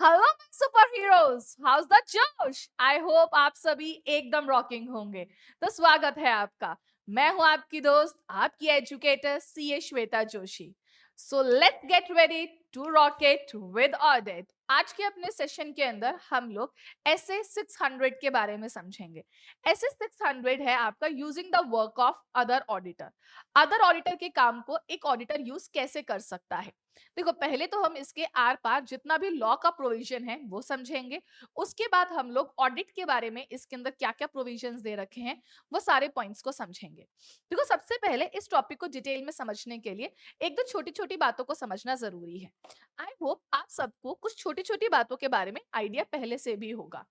Hello super heroes, how's the josh. I hope आप सभी एकदम रॉकिंग होंगे। तो स्वागत है आपका। मैं हूं आपकी दोस्त, आपकी educator CA Shweta Joshi. So let's get ready to rocket with audit. आज के अपने सेशन के अंदर हम लोग एसए 600 के बारे में समझेंगे। एसए 600 है आपका using the work of other auditor. Other auditor के काम को एक ऑडिटर यूज कैसे कर सकता है। देखो, पहले तो हम इसके आर पार जितना भी लॉ का प्रोविजन है वो समझेंगे। उसके बाद हम लोग ऑडिट के बारे में, इसके अंदर क्या क्या प्रोविजंस दे रखे हैं, वो सारे पॉइंट्स को समझेंगे। देखो, सबसे पहले इस टॉपिक को डिटेल में समझने के लिए एक दो छोटी छोटी बातों को समझना जरूरी है। आई होप आप सबको कुछ छोटी छोटी बातों के बारे में आइडिया पहले से भी होगा।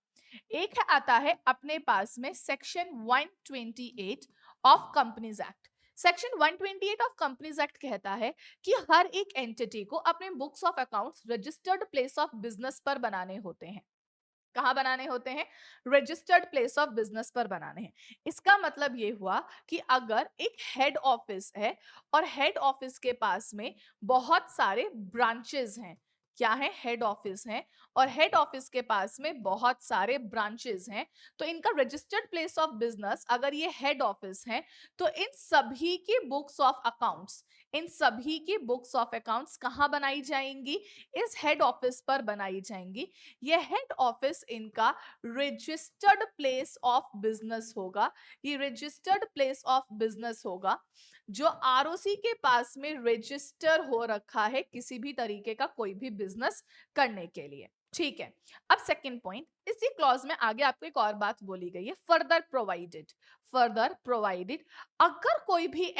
एक है, आता है अपने पास में section 128 of companies act. Section 128 of companies act कहता है कि हर एक एंटिटी को अपने books of accounts registered place of business पर बनाने होते हैं। कहाँ बनाने होते हैं? रजिस्टर्ड प्लेस ऑफ बिजनेस पर बनाने हैं। इसका मतलब ये हुआ कि अगर एक हेड ऑफिस है और हेड ऑफिस के पास में बहुत सारे ब्रांचेस हैं, क्या है? हेड ऑफिस है और हेड ऑफिस के पास में बहुत सारे ब्रांचेस हैं, तो इनका रजिस्टर्ड प्लेस ऑफ बिजनेस अगर ये हेड ऑफिस है, तो इन सभी की बुक्स ऑफ अकाउंट्स, इन सभी की बुक्स ऑफ अकाउंट्स कहाँ बनाई जाएंगी? इस हेड ऑफिस पर बनाई जाएंगी। ये हेड ऑफिस इनका रजिस्टर्ड प्लेस ऑफ बिजनेस होगा। ये रजिस्टर्ड प्लेस ऑफ बिजनेस होगा जो आरओसी के पास में रजिस्टर हो रखा है किसी भी तरीके का कोई भी बिजनेस करने के लिए। ठीक है। अब सेकंड पॉइंट, इसी क्लॉज में आगे आपको एक और बात बोली गई है, फर्दर प्रोवाइडेड। फर्दर प्रोवाइडेड, अगर कोई भी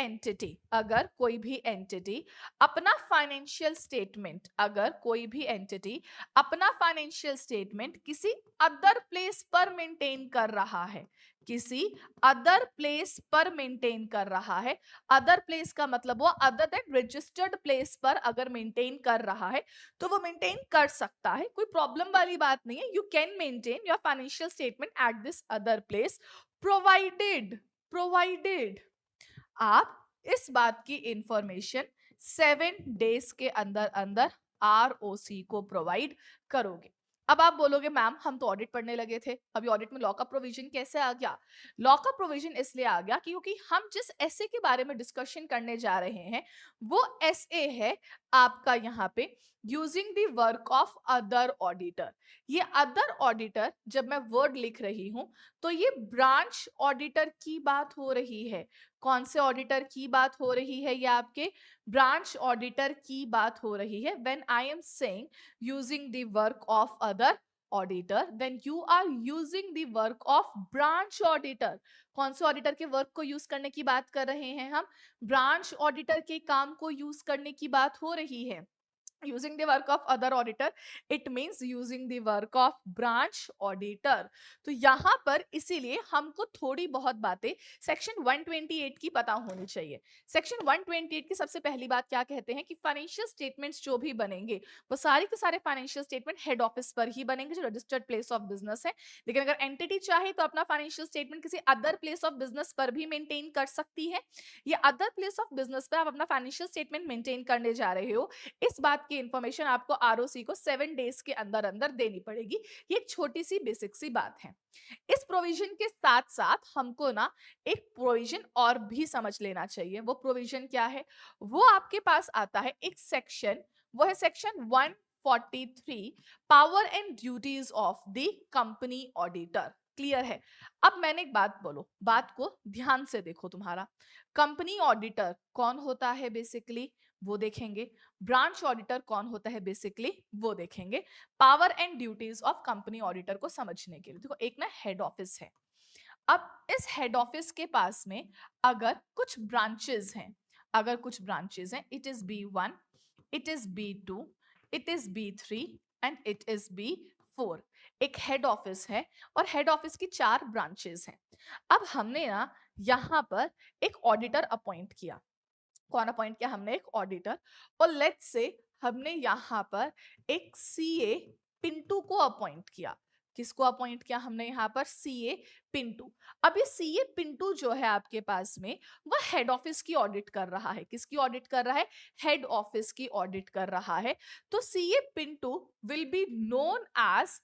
एंटिटी अपना फाइनेंशियल स्टेटमेंट, अगर कोई भी एंटिटी अपना फाइनेंशियल स्टेटमेंट किसी अदर प्लेस पर मेंटेन कर रहा है, किसी अदर प्लेस पर मेंटेन कर रहा है। अदर प्लेस का मतलब वो अदर देन रजिस्टर्ड प्लेस पर अगर मेंटेन कर रहा है तो वो मेंटेन कर सकता है, कोई प्रॉब्लम वाली बात नहीं है। You can maintain your financial statement at this other place, provided provided आप इस बात की इंफॉर्मेशन 7 डेज के अंदर अंदर आरओसी को प्रोवाइड करोगे। अब आप बोलोगे मैम हम तो ऑडिट पढ़ने लगे थे, अभी ऑडिट में लॉ का प्रोविजन कैसे आ गया? लॉ का प्रोविजन इसलिए आ गया क्योंकि हम जिस एसए के बारे में डिस्कशन करने जा रहे हैं वो एसए है आपका यहाँ पे using the work of other auditor. ये अदर ऑडिटर, जब मैं वर्ड लिख रही हूं तो ये ब्रांच ऑडिटर की बात हो रही है। कौन से ऑडिटर की बात हो रही है? ये आपके ब्रांच ऑडिटर की बात हो रही है। When I am saying using the work of other auditor, then you are using the work of branch auditor. कौन से ऑडिटर के वर्क को यूज करने की बात कर रहे हैं हम? ब्रांच ऑडिटर के काम को यूज करने की बात हो रही है। using the work of other auditor, it means using the work of branch auditor। तो यहां पर इसीलिए हमको थोड़ी बहुत बातें सेक्शन 128 की पता होनी चाहिए। सेक्शन 128 की सबसे पहली बात क्या कहते हैं कि फाइनेंशियल स्टेटमेंट्स जो भी बनेंगे वो सारे के सारे फाइनेंशियल स्टेटमेंट हेड ऑफिस पर ही बनेंगे जो रजिस्टर्ड प्लेस ऑफ बिजनेस है। लेकिन अगर एंटिटी चाहे तो अपना फाइनेंशियल स्टेटमेंट किसी अदर प्लेस ऑफ बिजनेस पर भी मेंटेन कर सकती है। ये अदर प्लेस ऑफ बिजनेस पर आप अपना फाइनेंशियल स्टेटमेंट मेंटेन करने जा रहे हो, इस बात की इंफॉर्मेशन आपको आरओसी को 7 डेज के अंदर अंदर देनी पड़ेगी। ये एक छोटी सी बेसिक सी बात है। इस प्रोविजन के साथ साथ हमको ना एक प्रोविजन और भी समझ लेना चाहिए। वो प्रोविजन क्या है? वो आपके पास आता है एक सेक्शन, वो है section 143, power and duties of the company auditor. Clear है? अब मैंने एक बात बोलो, बात को ध्यान से देखो। तुम्हारा कंपनी ऑडिटर कौन होता है बेसिकली, वो देखेंगे। ब्रांच ऑडिटर कौन होता है बेसिकली, वो देखेंगे। Power and duties of company auditor को समझने के लिए देखो, एक ना हेड ऑफिस है। अब इस हेड ऑफिस के पास में अगर कुछ ब्रांचेस हैं, अगर कुछ ब्रांचेस हैं, it is B1, it is B2, it is B3 and it is B4। एक हेड ऑफिस है और हेड ऑफिस की 4 ब्रांचेस हैं। अब हमने ना यहाँ पर एक ऑडिटर अपॉइंट किया। कौन अपॉइंट किया? हमने एक ऑडिटर। और लेट्स से हमने यहाँ पर एक सीए पिंटू को अपॉइंट किया। किसको अपॉइंट किया हमने यहाँ पर? सीए पिंटू। अब ये सीए पिंटू जो है आपके पास में, वह हेड ऑफिस की ऑडिट कर रहा है। किसकी ऑडिट कर रहा है? हेड ऑफिस की ऑडिट कर रहा है। तो CA Pintu will be known as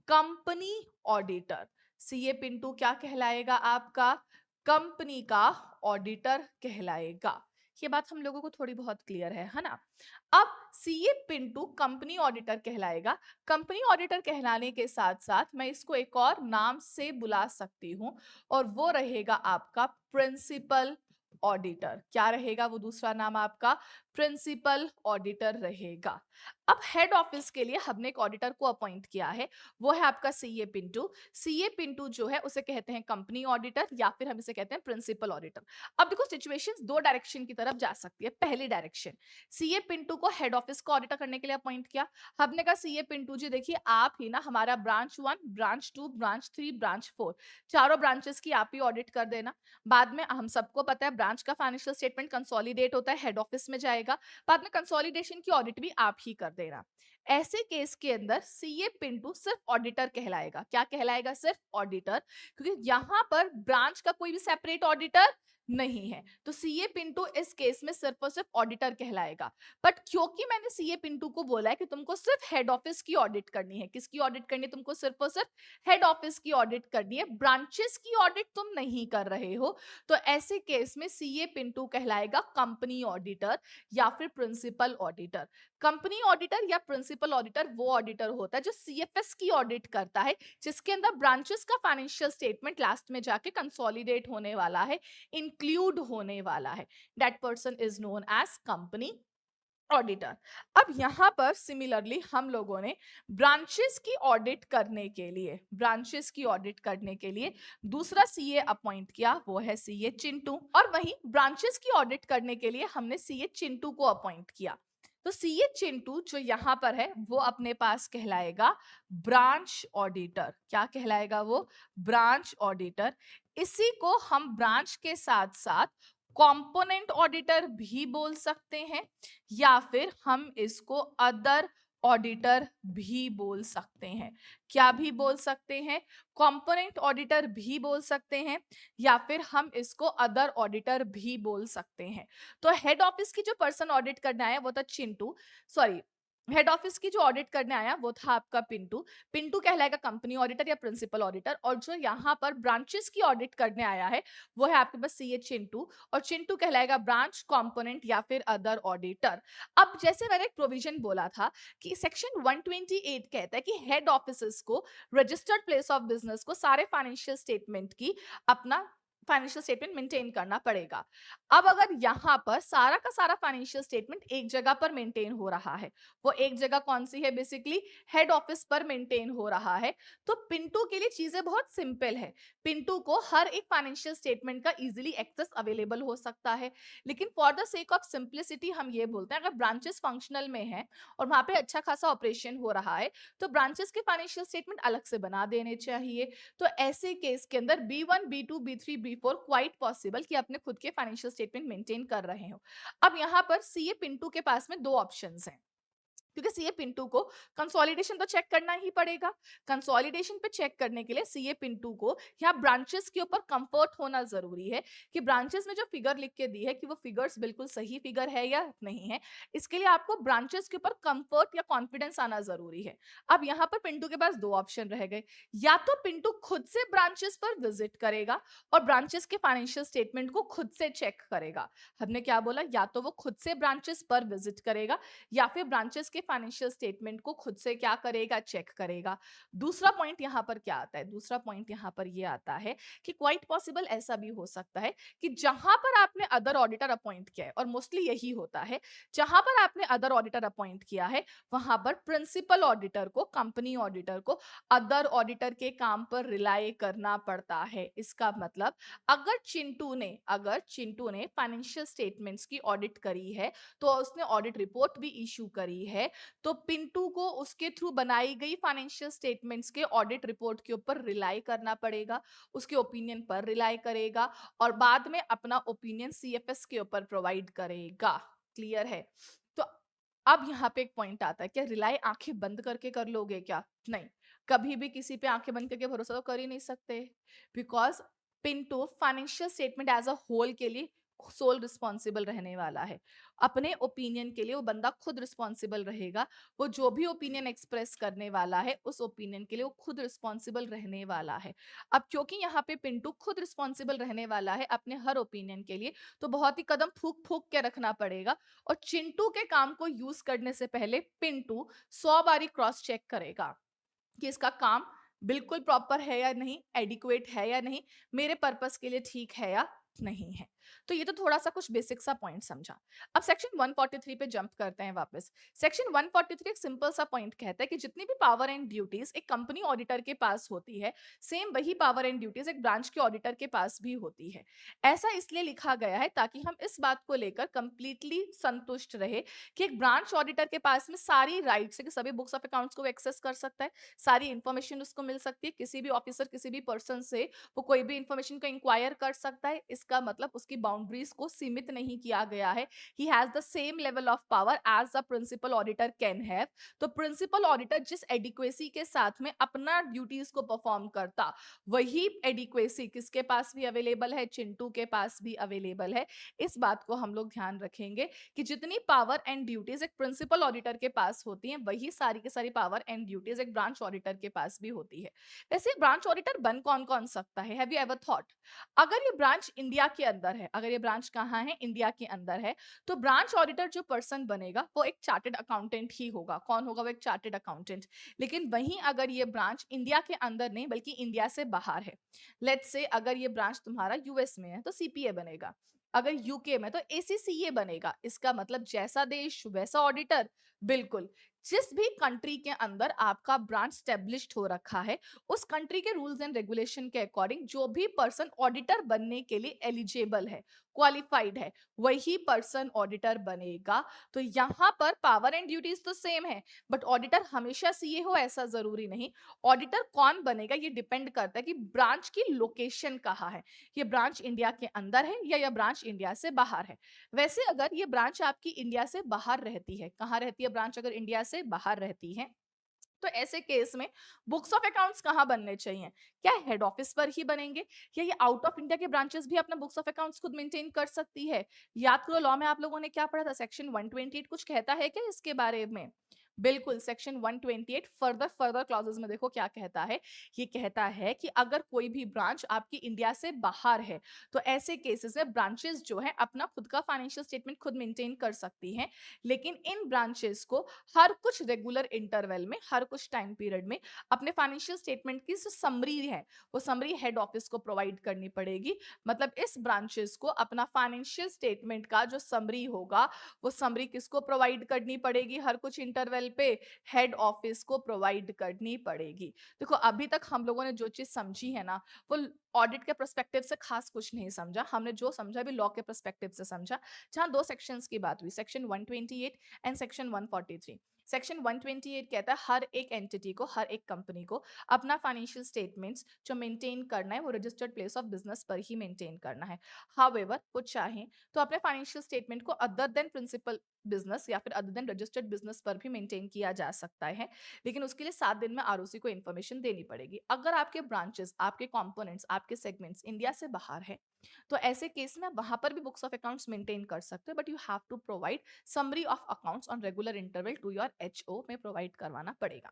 company auditor. CA Pintu क्या कहलाएगा आपका? कंपनी का ऑडिटर कहलाएगा। ये बात हम लोगों को थोड़ी बहुत क्लियर है ना? अब सीए पिंटू कंपनी ऑडिटर कहलाएगा। कंपनी ऑडिटर कहलाने के साथ साथ मैं इसको एक और नाम से बुला सकती हूं, और वो रहेगा आपका प्रिंसिपल ऑडिटर। क्या रहेगा वो दूसरा नाम आपका? प्रिंसिपल ऑडिटर रहेगा। अब हेड ऑफिस के लिए हमने एक ऑडिटर को अपॉइंट किया है, वो है आपका सीए पिंटू। सीए पिंटू जो है उसे कहते हैं कंपनी ऑडिटर, या फिर हम इसे कहते हैं प्रिंसिपल ऑडिटर। अब देखो सिचुएशंस दो डायरेक्शन की तरफ जा सकती है। पहली डायरेक्शन, सीए पिंटू को हेड ऑफिस को ऑडिटर करने के लिए अपॉइंट किया। हमने कहा सीए पिंटू जी देखिए, आप ही ना हमारा ब्रांच 1, ब्रांच 2, ब्रांच 3, ब्रांच 4, चारों ब्रांचेस की आप ही ऑडिट कर देना। बाद में हम सबको पता है ब्रांच का फाइनेंशियल स्टेटमेंट कंसोलिडेट होता है, हेड ऑफिस में जाएगा, बाद में कंसोलिडेशन की ऑडिट भी आप ही कर देना। ऐसे केस के अंदर सीए पिंटू सिर्फ ऑडिटर कहलाएगा। क्या कहलाएगा? सिर्फ ऑडिटर, क्योंकि यहां पर ब्रांच का कोई भी सेपरेट ऑडिटर नहीं है। तो सीए पिंटू इस केस में सिर्फ और सिर्फ ऑडिटर कहलाएगा। बट क्योंकि मैंने सीए पिंटू को बोला है कि तुमको सिर्फ हेड ऑफिस की ऑडिट करनी है, किसकी ऑडिट करनी है तुमको? सिर्फ और सिर्फ हेड ऑफिस की ऑडिट करनी है, ब्रांचेस की ऑडिट तुम नहीं कर रहे हो, तो ऐसे केस में सीए पिंटू कहलाएगा कंपनी ऑडिटर या फिर प्रिंसिपल ऑडिटर। कंपनी ऑडिटर या प्रिंसिपल ऑडिटर वो ऑडिटर होता है जो सीएफएस की ऑडिट करता है, जिसके अंदर ब्रांचेस का फाइनेंशियल स्टेटमेंट लास्ट में जाके कंसोलिडेट होने वाला है, इंक्लूड होने वाला है। That person is known as company auditor. अब यहां पर सिमिलरली हम लोगों ने ब्रांचेस की ऑडिट करने के लिए, ब्रांचेस की ऑडिट करने के लिए दूसरा सीए अपॉइंट किया, वो है सीए चिंटू। और वहीं ब्रांचेस की ऑडिट करने के लिए हमने सीए चिंटू को अपॉइंट किया। तो सीए चिंटू जो यहां पर है वो अपने पास कहलाएगा ब्रांच ऑडिटर। क्या कहलाएगा वो? Branch auditor. इसी को हम ब्रांच के साथ साथ कंपोनेंट ऑडिटर भी बोल सकते हैं, या फिर हम इसको अदर ऑडिटर भी बोल सकते हैं। क्या भी बोल सकते हैं? कंपोनेंट ऑडिटर भी बोल सकते हैं, या फिर हम इसको अदर ऑडिटर भी बोल सकते हैं। तो हेड ऑफिस की जो पर्सन ऑडिट करने आया वो था चिंटू, सॉरी, हेड ऑफिस की जो ऑडिट करने आया वो था आपका पिंटू। पिंटू कहलाएगा कंपनी ऑडिटर या प्रिंसिपल ऑडिटर, और जो यहाँ पर ब्रांचेस की ऑडिट करने आया है वो है आपके पास सीए चिंटू, और चिंटू कहलाएगा ब्रांच, कंपोनेंट या फिर अदर ऑडिटर। अब जैसे मैंने एक प्रोविजन बोला था कि सेक्शन 128 कहता है कि हेड ऑफिसेस को, रजिस्टर्ड प्लेस ऑफ बिजनेस को सारे फाइनेंशियल स्टेटमेंट की अपना फाइनेंशियल स्टेटमेंट मेंटेन करना पड़ेगा। अब अगर यहाँ पर सारा का सारा फाइनेंशियल स्टेटमेंट एक जगह पर मेंटेन हो रहा है, वो एक जगह कौन सी है? बेसिकली हेड ऑफिस पर मेंटेन हो रहा है। तो पिंटू के लिए चीजें बहुत सिंपल है। पिंटू को हर एक फाइनेंशियल स्टेटमेंट का इजीली एक्सेस अवेलेबल हो सकता है। लेकिन for the sake of simplicity हम ये बोलते हैं, अगर ब्रांचेस फंक्शनल में है और वहां पे अच्छा खासा ऑपरेशन हो रहा है, तो ब्रांचेस के फाइनेंशियल स्टेटमेंट अलग से बना देने चाहिए। तो ऐसे केस के अंदर B1, B2, B3, B4 quite possible कि अपने खुद के फाइनेंशियल स्टेटमेंट मेंटेन कर रहे हो। अब यहाँ पर सीए पिंटू के पास में दो ऑप्शंस हैं, क्योंकि सीए पिंटू को कंसोलिडेशन तो चेक करना ही पड़ेगा। कंसोलिडेशन पे चेक करने के लिए सीए पिंटू को यहाँ ब्रांचेस के ऊपर कंफर्ट होना जरूरी है कि ब्रांचेस में जो फिगर लिख के दी है कि वो फिगर्स बिल्कुल सही फिगर है या नहीं है। इसके लिए आपको ब्रांचेस के ऊपर कंफर्ट या कॉन्फिडेंस आना जरूरी है। अब यहाँ पर पिंटू के पास दो ऑप्शन रह गए, या तो पिंटू खुद से ब्रांचेस पर विजिट करेगा और ब्रांचेस के फाइनेंशियल स्टेटमेंट को खुद से चेक करेगा। हमने क्या बोला? या तो वो खुद से ब्रांचेस पर विजिट करेगा या फिर ब्रांचेस के फाइनेंशियल स्टेटमेंट को खुद से क्या करेगा? चेक करेगा। दूसरा पॉइंट यहाँ पर क्या आता है? दूसरा पॉइंट यहाँ पर ये आता है कि क्वाइट पॉसिबल ऐसा भी हो सकता है कि जहां पर आपने अदर ऑडिटर अपॉइंट किया है, और मोस्टली यही होता है, जहां पर आपने अदर ऑडिटर अपॉइंट किया है वहां पर प्रिंसिपल ऑडिटर को, कंपनी ऑडिटर को अदर ऑडिटर के काम पर रिलाई करना पड़ता है। इसका मतलब अगर चिंटू ने फाइनेंशियल स्टेटमेंट्स की ऑडिट करी है, तो उसने ऑडिट रिपोर्ट भी इशू करी है, तो पिंटू को उसके थ्रू बनाई गई फाइनेंशियल स्टेटमेंट्स के ऑडिट रिपोर्ट के ऊपर रिलाई करना पड़ेगा, उसके ओपिनियन पर रिलाई करेगा, और बाद में अपना ओपिनियन सीएफएस के ऊपर प्रोवाइड करेगा। क्लियर है? तो अब यहाँ पे एक पॉइंट आता है, क्या रिलाई आंखें बंद करके कर लोगे क्या? नहीं। कभी भी किसी पे आंखें बंद करके भरोसा तो कर ही नहीं सकते, because Pintu financial statement as a whole के लिए सोल रिस्पॉन्सिबल रहने वाला है। अपने ओपिनियन के लिए वो बंदा खुद रिस्पॉन्सिबल रहेगा। वो जो भी ओपिनियन एक्सप्रेस करने वाला है उस ओपिनियन के लिए वो खुद रिस्पॉन्सिबल रहने वाला है। अब क्योंकि यहाँ पे पिंटू खुद रिस्पॉन्सिबल रहने वाला है अपने हर ओपिनियन के लिए, तो बहुत ही कदम फूक फूक के रखना पड़ेगा। और चिंटू के काम को यूज करने से पहले पिंटू 100 बारी क्रॉस चेक करेगा कि इसका काम बिल्कुल प्रॉपर है या नहीं, एडिक्वेट है या नहीं, मेरे पर्पस के लिए ठीक है या नहीं है। तो ये तो थोड़ा सा कुछ बेसिक सा पॉइंट समझा। अब सेक्शन 143 पे जंप करते हैं वापस। सेक्शन 143 एक सिंपल सा पॉइंट कहता है कि जितनी भी पावर एंड ड्यूटीज एक कंपनी ऑडिटर के पास होती है, सेम वही पावर एंड ड्यूटीज एक ब्रांच के ऑडिटर के पास भी होती है। ऐसा इसलिए लिखा गया है ताकि हम इस बात को लेकर कंप्लीटली संतुष्ट रहे कि एक ब्रांच ऑडिटर के पास में सारी राइट्स है कि सभी बुक्स ऑफ अकाउंट्स को एक्सेस कर सकता है, सारी इंफॉर्मेशन उसको मिल सकती है, किसी भी ऑफिसर किसी भी पर्सन से वो कोई भी इंफॉर्मेशन को इंक्वायर कर सकता है। इसका मतलब उसकी बाउंड्रीज को सीमित नहीं किया गया है। He has the same level of power as the principal auditor can have. तो प्रिंसिपल ऑडिटर जिस एडिक्वेसी के साथ में अपना ड्यूटीज को परफॉर्म करता, वही एडिक्वेसी किसके पास भी अवेलेबल है, चिंटू के पास भी अवेलेबल है। इस बात को हम लोग ध्यान रखेंगे कि जितनी पावर एंड ड्यूटीज एक प्रिंसिपल ऑडिटर के पास होती हैं, वही सारी की सारी पावर एंड ड्यूटीज एक ब्रांच ऑडिटर के पास भी होती है। वैसे ब्रांच ऑडिटर बन कौन कौन सकता है, हैव यू एवर थॉट? अगर ये ब्रांच इंडिया के अंदर है, अगर ये ब्रांच कहाँ है, इंडिया के अंदर है, तो ब्रांच ऑडिटर जो पर्सन बनेगा वो एक चार्टेड अकाउंटेंट ही होगा। कौन होगा? वो एक चार्टेड अकाउंटेंट। लेकिन वहीं अगर ये ब्रांच इंडिया के अंदर नहीं बल्कि इंडिया से बाहर है, लेट्स से अगर ये ब्रांच तुम्हारा यूएस में है तो सीपीए बनेगा, अगर यूके में तो एसीसीए बनेगा। इसका मतलब जैसा देश वैसा ऑडिटर। बिल्कुल। जिस भी कंट्री के अंदर आपका ब्रांच स्टेब्लिश्ड हो रखा है, उस कंट्री के रूल्स एंड रेगुलेशन के अकॉर्डिंग जो भी पर्सन ऑडिटर बनने के लिए एलिजिबल है, क्वालिफाइड है, वही पर्सन ऑडिटर बनेगा। तो यहाँ पर पावर एंड ड्यूटीज तो सेम है, बट ऑडिटर हमेशा सीए हो ऐसा जरूरी नहीं। ऑडिटर कौन बनेगा ये डिपेंड करता है कि ब्रांच की लोकेशन कहाँ है, ये ब्रांच इंडिया के अंदर है या यह ब्रांच इंडिया से बाहर है। वैसे अगर ये ब्रांच आपकी इंडिया से बाहर रहती है, कहाँ रहती है ब्रांच? अगर इंडिया से बाहर रहती है तो ऐसे केस में बुक्स ऑफ अकाउंट्स कहाँ बनने चाहिए? क्या हेड ऑफिस पर ही बनेंगे, या ये आउट ऑफ इंडिया के ब्रांचेस भी अपना बुक्स ऑफ अकाउंट्स खुद मेंटेन कर सकती है? याद करो लॉ में आप लोगों ने क्या पढ़ा था, सेक्शन 128 कुछ कहता है क्या इसके बारे में? बिल्कुल, सेक्शन 128 फर्दर फर्दर क्लॉजेस में देखो क्या कहता है। ये कहता है कि अगर कोई भी ब्रांच आपकी इंडिया से बाहर है, तो ऐसे केसेस में ब्रांचेस जो है अपना खुद का फाइनेंशियल स्टेटमेंट खुद मेंटेन कर सकती हैं। लेकिन इन ब्रांचेस को हर कुछ रेगुलर इंटरवल में, हर कुछ टाइम पीरियड में अपने फाइनेंशियल स्टेटमेंट की जो समरी है, वो समरी हेड ऑफिस को प्रोवाइड करनी पड़ेगी। मतलब इस ब्रांचेस को अपना फाइनेंशियल स्टेटमेंट का जो समरी होगा, वो समरी किसको प्रोवाइड करनी पड़ेगी? हर कुछ इंटरवल पे हेड ऑफिस को प्रोवाइड करनी पड़ेगी। देखो अभी तक हम लोगों ने जो चीज समझी है ना, वो ऑडिट के पर्सपेक्टिव से खास कुछ नहीं समझा। हमने जो समझा भी लॉ के पर्सपेक्टिव से समझा, जहां दो सेक्शंस की बात हुई, सेक्शन 128 एंड सेक्शन 143। सेक्शन 128 कहता है हर एक एंटिटी को, हर एक कंपनी को अपना फाइनेंशियल स्टेटमेंट्स जो मेंटेन करना है वो रजिस्टर्ड प्लेस ऑफ बिजनेस पर ही मेंटेन करना है। हाउएवर वो चाहे तो अपने फाइनेंशियल स्टेटमेंट को अदर देन प्रिंसिपल बिजनेस या फिर अदर देन रजिस्टर्ड बिजनेस पर भी मेंटेन किया जा सकता है, लेकिन उसके लिए 7 दिन में आरओसी को इन्फॉर्मेशन देनी पड़ेगी। अगर आपके ब्रांचेस, आपके कंपोनेंट्स, आपके सेगमेंट्स इंडिया से बाहर है, तो ऐसे केस में आप वहां पर भी बुक्स ऑफ अकाउंट्स मेंटेन कर सकते हो, but you have to provide summary of accounts on regular interval to your HO में प्रोवाइड करवाना पड़ेगा।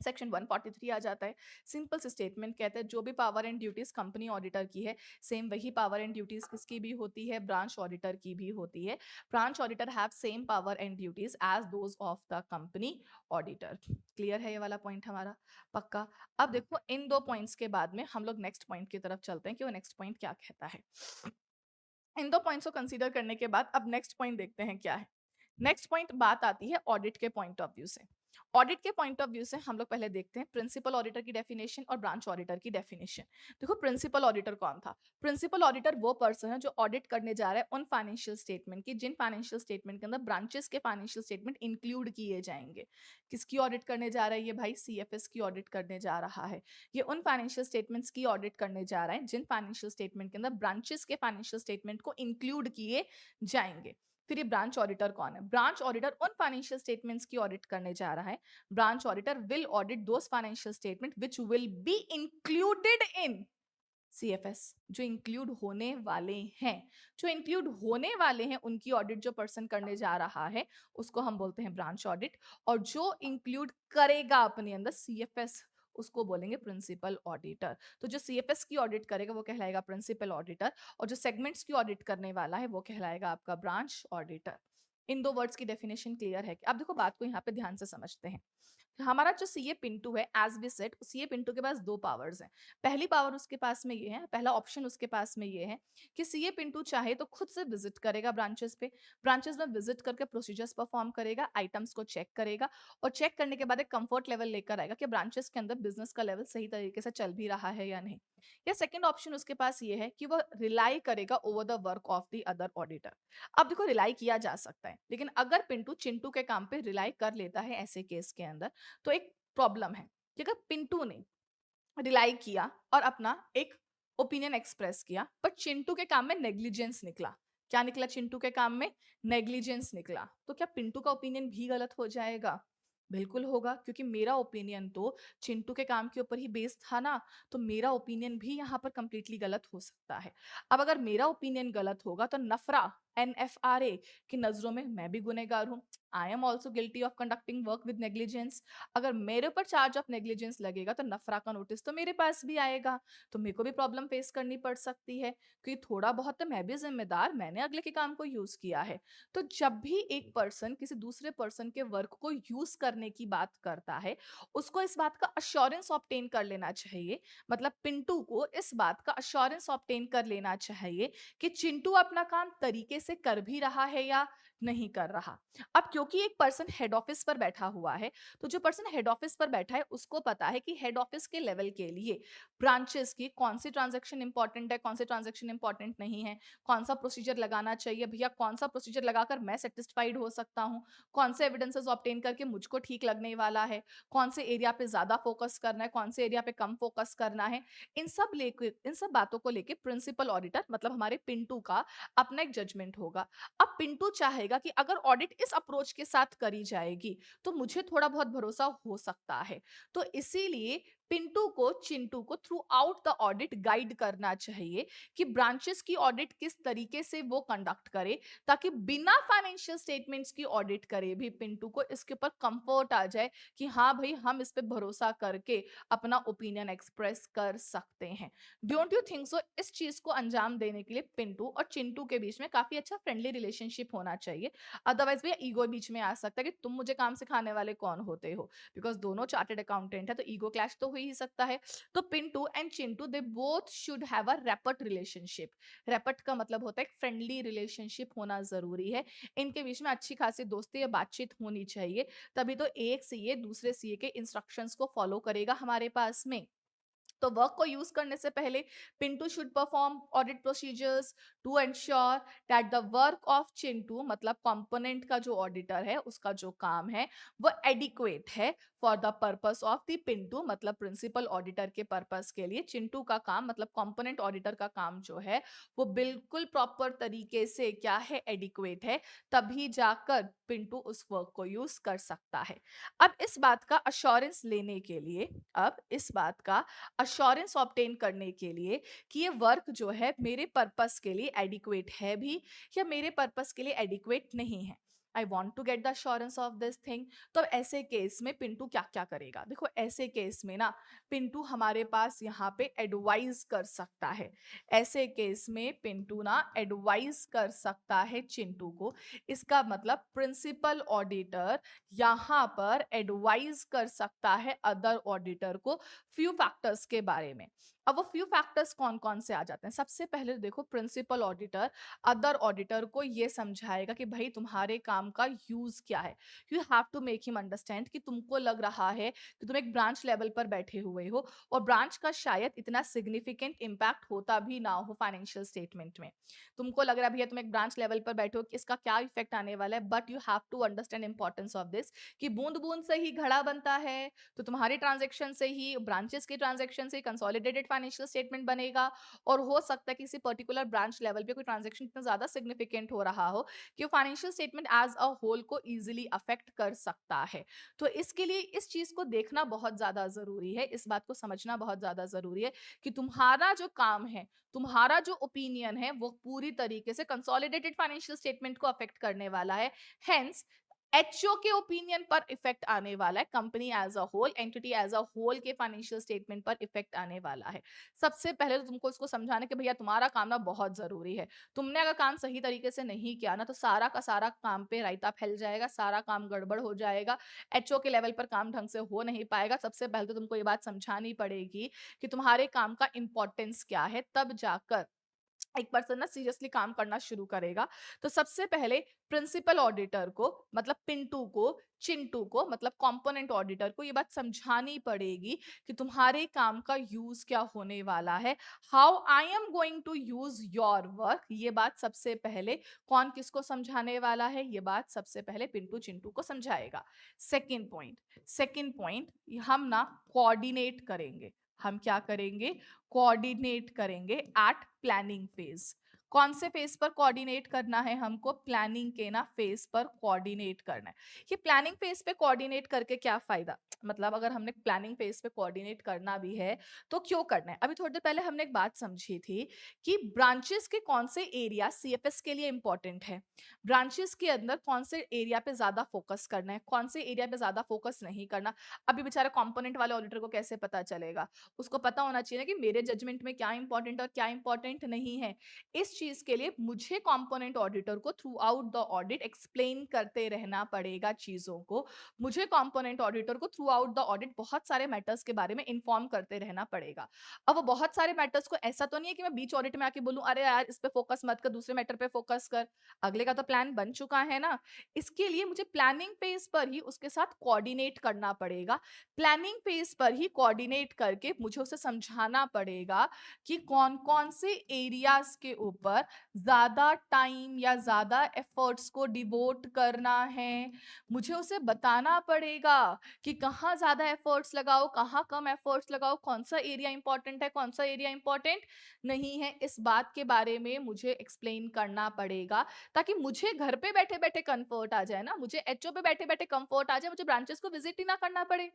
सेक्शन 143 आ जाता है। सिंपल से स्टेटमेंट कहता है जो भी power and duties company auditor की है, सेम वही पावर एंड ड्यूटीज किसकी भी होती है? ब्रांच ऑडिटर की भी होती है। Branch auditor have same power and duties as those of the company auditor. Clear है ये वाला पॉइंट हमारा? पक्का। अब देखो इन दो पॉइंट्स के बाद में हम लोग नेक्स्ट पॉइंट की तरफ चलते हैं कि वो नेक्स्ट पॉइंट क्या कहता है। इन दो पॉइंट्स को कंसीडर करने के बाद अब नेक्स्ट पॉइंट देखते हैं क्या है। नेक्स्ट पॉइंट बात आती है ऑडिट के पॉइंट ऑफ व्यू से। ऑडिट के पॉइंट ऑफ व्यू से हम लोग पहले देखते हैं प्रिंसिपल ऑडिटर की डेफिनेशन और ब्रांच ऑडिटर की डेफिनेशन। देखो प्रिंसिपल ऑडिटर कौन था? प्रिंसिपल ऑडिटर वो पर्सन है जो ऑडिट करने जा रहा है उन फाइनेंशियल स्टेटमेंट की जिन फाइनेंशियल स्टेटमेंट के अंदर ब्रांचेस के फाइनेंशियल स्टेटमेंट इंक्लूड किए जाएंगे। किसकी ऑडिट करने जा रहा है ये भाई? सीएफएस की ऑडिट करने जा रहा है। ये उन फाइनेंशियल स्टेटमेंट्स की ऑडिट करने जा रहा है जिन फाइनेंशियल स्टेटमेंट के अंदर ब्रांचेस के फाइनेंशियल स्टेटमेंट को इंक्लूड किए जाएंगे। फिर ये ब्रांच ऑडिटर कौन है? ब्रांच ऑडिटर उन फाइनेंशियल स्टेटमेंट्स की ऑडिट करने जा रहा है। Branch auditor will audit those financial statement which will be included in CFS, जो इंक्लूड होने वाले हैं। जो इंक्लूड होने वाले हैं उनकी ऑडिट जो पर्सन करने जा रहा है उसको हम बोलते हैं ब्रांच ऑडिट, और जो इंक्लूड करेगा अपने अंदर सीएफएस उसको बोलेंगे प्रिंसिपल ऑडिटर। तो जो सीएफएस की ऑडिट करेगा वो कहलाएगा प्रिंसिपल ऑडिटर, और जो सेगमेंट्स की ऑडिट करने वाला है वो कहलाएगा आपका ब्रांच ऑडिटर। इन दो वर्ड्स की डेफिनेशन क्लियर है? अब देखो बात को यहाँ पे ध्यान से समझते हैं। हमारा जो सीए पिंटू है, as we said, CA Pintu के पास दो पावर्स हैं। पहली पावर उसके पास में ये है, पहला ऑप्शन उसके पास में ये है कि सीए पिंटू चाहे तो खुद से विजिट करेगा ब्रांचेस पे, ब्रांचेस में विजिट करके प्रोसीजर्स परफॉर्म करेगा, आइटम्स को चेक करेगा, और चेक करने के बाद एक कंफर्ट लेवल लेकर आएगा कि ब्रांचेस के अंदर बिजनेस का लेवल सही तरीके से चल भी रहा है या नहीं। या सेकंड ऑप्शन उसके पास ये है कि वो रिलाई करेगा over the work of the other auditor. अब देखो रिलाई किया जा सकता है, लेकिन अगर पिंटू चिंटू के काम पे रिलाई कर लेता है ऐसे केस के अंदर, तो एक प्रॉब्लम है कि अगर पिंटू ने रिलाई किया और अपना एक ओपिनियन एक्सप्रेस किया, पर चिंटू के काम में नेग्लिजेंस निकला। क्या निकला चिंटू के काम में? नेग्लिजेंस निकला। तो क्या पिंटू का ओपिनियन भी गलत हो जाएगा? बिल्कुल होगा, क्योंकि मेरा ओपिनियन तो चिंटू के काम के ऊपर ही बेस्ड था ना, तो मेरा ओपिनियन भी यहाँ पर कंप्लीटली गलत हो सकता है। अब अगर मेरा ओपिनियन गलत होगा तो नफरा, एनएफआरए की नजरों में मैं भी गुनहगार हूँ। I am also guilty of conducting work with negligence. अगर मेरे ऊपर चार्ज ऑफ नेग्लिजेंस लगेगा तो नफरा का नोटिस तो मेरे पास भी आएगा, तो मेरे को भी प्रॉब्लम फेस करनी पड़ सकती है, क्योंकि थोड़ा बहुत तो मैं भी जिम्मेदार, मैंने अगले के काम को यूज किया है। तो जब भी एक पर्सन किसी दूसरे पर्सन के वर्क को यूज करने की बात करता है, उसको इस बात का अश्योरेंस ऑब्टेन कर लेना चाहिए, मतलब पिंटू को इस बात का अश्योरेंस ऑब्टेन कर लेना चाहिए कि चिंटू अपना काम तरीके से कर भी रहा है या नहीं कर रहा। अब क्योंकि एक पर्सन हेड ऑफिस पर बैठा हुआ है, तो जो पर्सन हेड ऑफिस पर बैठा है उसको पता है कि हेड ऑफिस के लेवल के लिए ब्रांचेस की कौन सी ट्रांजैक्शन इंपॉर्टेंट है, कौन सी ट्रांजैक्शन इंपॉर्टेंट नहीं है, कौन सा प्रोसीजर लगाना चाहिए, भैया कौन सा प्रोसीजर लगाकर मैं सेटिस्फाइड हो सकता हूँ, कौन से एविडेंसेस ऑब्टेन करके मुझको ठीक लगने वाला है, कौन से एरिया पे ज्यादा फोकस करना है, कौन से एरिया पे कम फोकस करना है। इन सब बातों को लेके प्रिंसिपल ऑडिटर मतलब हमारे पिंटू का अपना एक जजमेंट होगा। अब पिंटू चाहेगा कि अगर ऑडिट इस अप्रोच के साथ करी जाएगी तो मुझे थोड़ा बहुत भरोसा हो सकता है, तो इसीलिए पिंटू को चिंटू को through out the audit guide करना चाहिए कि ब्रांचेस की ऑडिट किस तरीके से वो कंडक्ट करे, ताकि बिना फाइनेंशियल स्टेटमेंट्स की ऑडिट करे भी पिंटू को इसके ऊपर कंफर्ट आ जाए कि हाँ भाई हम इस पे भरोसा करके अपना ओपिनियन एक्सप्रेस कर सकते हैं। Don't you think so? इस चीज को अंजाम देने के लिए पिंटू और चिंटू के बीच में काफी अच्छा फ्रेंडली रिलेशनशिप होना चाहिए, अदरवाइज भी ईगो बीच में आ सकता है कि तुम मुझे काम सिखाने वाले कौन होते हो, बिकॉज दोनों चार्टेड अकाउंटेंट है, तो ईगो क्लैश तो हो ही सकता है। तो Pintu and Chintu they both should have a rapport relationship. Rapport का मतलब होता है एक फ्रेंडली रिलेशनशिप होना जरूरी है, इनके बीच में अच्छी खासी दोस्ती या बातचीत होनी चाहिए, तभी तो एक सीए दूसरे सीए के इंस्ट्रक्शंस को फॉलो करेगा हमारे पास में। तो वर्क को यूज करने से पहले Pintu should perform audit procedures to ensure that the work of Chintu मतलब कंपोनेंट का जो ऑडिटर है उसका जो काम है वो एडिक्वेट है for the purpose of the Pintu मतलब प्रिंसिपल ऑडिटर के पर्पस के लिए चिंटू का काम मतलब कंपोनेंट ऑडिटर का काम जो है वो बिल्कुल प्रॉपर तरीके से क्या है, एडिक्वेट है, तभी जाकर पिंटू उस वर्क को यूज कर सकता है। अब इस बात का अश्योरेंस लेने के लिए, अब इस बात का अश्योरेंस ऑब्टेन करने के लिए कि ये वर्क जो है मेरे पर्पस के लिए एडिक्वेट है भी या मेरे पर्पस के लिए एडिक्वेट नहीं है, I want to get the assurance of this thing. तो ऐसे केस में पिंटू क्या क्या करेगा? देखो ऐसे केस में ना पिंटू हमारे पास यहाँ पे एडवाइज कर सकता है। ऐसे केस में पिंटू ना एडवाइज कर सकता है चिंटू को। इसका मतलब प्रिंसिपल ऑडिटर यहाँ पर एडवाइज कर सकता है अदर ऑडिटर को फ्यू फैक्टर्स के बारे में। अब वो फ्यू फैक्टर्स कौन कौन से आ जाते हैं? सबसे पहले देखो प्रिंसिपल ऑडिटर अदर ऑडिटर को ये समझाएगा कि भाई तुम्हारे काम काम का यूज क्या है। You have to make him understand कि तुमको लग रहा है कि तुम एक ब्रांच लेवल पर बैठे हुए हो और ब्रांच का शायद इतना सिग्निफिकेंट इम्पैक्ट होता भी ना हो फाइनेंशियल स्टेटमेंट में। तुमको लग रहा है भैया तुम एक ब्रांच लेवल पर बैठे हो कि इसका क्या इफेक्ट आने वाला है, but you have to understand importance of this कि बूंद बूंद से ही घड़ा बनता है। तो तुम्हारे ट्रांजेक्शन से ही, ब्रांचेस के ट्रांजेक्शन से कंसोलिडेटेड फाइनेंशियल स्टेटमेंट बनेगा। और हो सकता है किसी पर्टिकुलर ब्रांच लेवल पे कोई ट्रांजेक्शन इतना ज्यादा सिग्निफिकेंट हो रहा हो कि वो financial statement as a whole को इजीली अफेक्ट कर सकता है। तो इसके लिए इस चीज को देखना बहुत ज्यादा जरूरी है, इस बात को समझना बहुत ज्यादा जरूरी है कि तुम्हारा जो काम है, तुम्हारा जो ओपिनियन है वो पूरी तरीके से कंसोलिडेटेड फाइनेंशियल स्टेटमेंट को अफेक्ट करने वाला है। हेंस एचओ के ओपिनियन पर इफेक्ट आने वाला है, company as a whole, entity as a whole के फाइनेंशियल स्टेटमेंट पर इफेक्ट आने वाला है। सबसे पहले तो तुमको इसको समझाने कि भैया तुम्हारा काम ना बहुत जरूरी है। तुमने अगर काम सही तरीके से नहीं किया ना तो सारा का सारा काम पे रायता फैल जाएगा, सारा काम गड़बड़ हो जाएगा, एचओ के लेवल पर काम ढंग से हो नहीं पाएगा। सबसे पहले तो तुमको ये बात समझानी पड़ेगी कि तुम्हारे काम का इंपॉर्टेंस क्या है, तब जाकर एक पर्सन ना सीरियसली काम करना शुरू करेगा। तो सबसे पहले प्रिंसिपल ऑडिटर को, मतलब पिंटू को, चिंटू को, मतलब कंपोनेंट ऑडिटर को ये बात समझानी पड़ेगी कि तुम्हारे काम का यूज क्या होने वाला है, how I am going to use your work. ये बात सबसे पहले कौन किसको समझाने वाला है, ये बात सबसे पहले पिंटू चिंटू को समझाएगा। सेकेंड पॉइंट हम ना कोऑर्डिनेट करेंगे। हम क्या करेंगे? कोऑर्डिनेट करेंगे एट प्लानिंग फेज। कौन से फेज पर कोऑर्डिनेट करना है हमको? प्लानिंग के ना फेज पर कोऑर्डिनेट करना है। ये प्लानिंग फेज पे कोऑर्डिनेट करके क्या फायदा, मतलब अगर हमने प्लानिंग फेज पे कोऑर्डिनेट करना भी है तो क्यों करना है? अभी थोड़ी देर पहले हमने एक बात समझी थी कि ब्रांचेस के कौन से एरिया सीएफएस के लिए इंपॉर्टेंट है, ब्रांचेस के अंदर कौन से एरिया पे ज्यादा फोकस करना है, कौन से एरिया पे ज्यादा फोकस नहीं करना। अभी बेचारे कंपोनेंट वाले ऑडिटर को कैसे पता चलेगा? उसको पता होना चाहिए ना कि मेरे जजमेंट में क्या इंपॉर्टेंट और क्या इंपॉर्टेंट नहीं है। इस चीज के लिए मुझे कंपोनेंट ऑडिटर को through out the audit explain करते रहना पड़ेगा चीजों को। मुझे कंपोनेंट ऑडिटर को थ्रू आउट द ऑडिट बहुत सारे मैटर्स के बारे में इन्फॉर्म करते रहना पड़ेगा। अब वो बहुत सारे मैटर्स को ऐसा तो नहीं है कि मैं बीच ऑडिट में आके बोलूं अरे यार इस पे फोकस मत कर, दूसरे मैटर पे फोकस कर। अगले का तो प्लान बन चुका है ना। इसके लिए मुझे प्लानिंग फेज पर ही उसके साथ कोऑर्डिनेट करना पड़ेगा। प्लानिंग फेज पर ही कोऑर्डिनेट करके मुझे उसे समझाना पड़ेगा कि कौन कौन से एरियाज के ऊपर ज्यादा टाइम या ज्यादा एफर्ट्स को डिवोट करना है। मुझे उसे बताना पड़ेगा कि कहाँ ज्यादा एफर्ट्स लगाओ, कहाँ कम एफर्ट्स लगाओ, कौन सा एरिया इंपॉर्टेंट है, कौन सा एरिया इंपॉर्टेंट नहीं है। इस बात के बारे में मुझे एक्सप्लेन करना पड़ेगा ताकि मुझे घर पे बैठे बैठे कंफर्ट आ जाए ना, मुझे एचओ पे बैठे बैठे कंफर्ट आ जाए, मुझे ब्रांचेस को विजिट ही ना करना पड़े।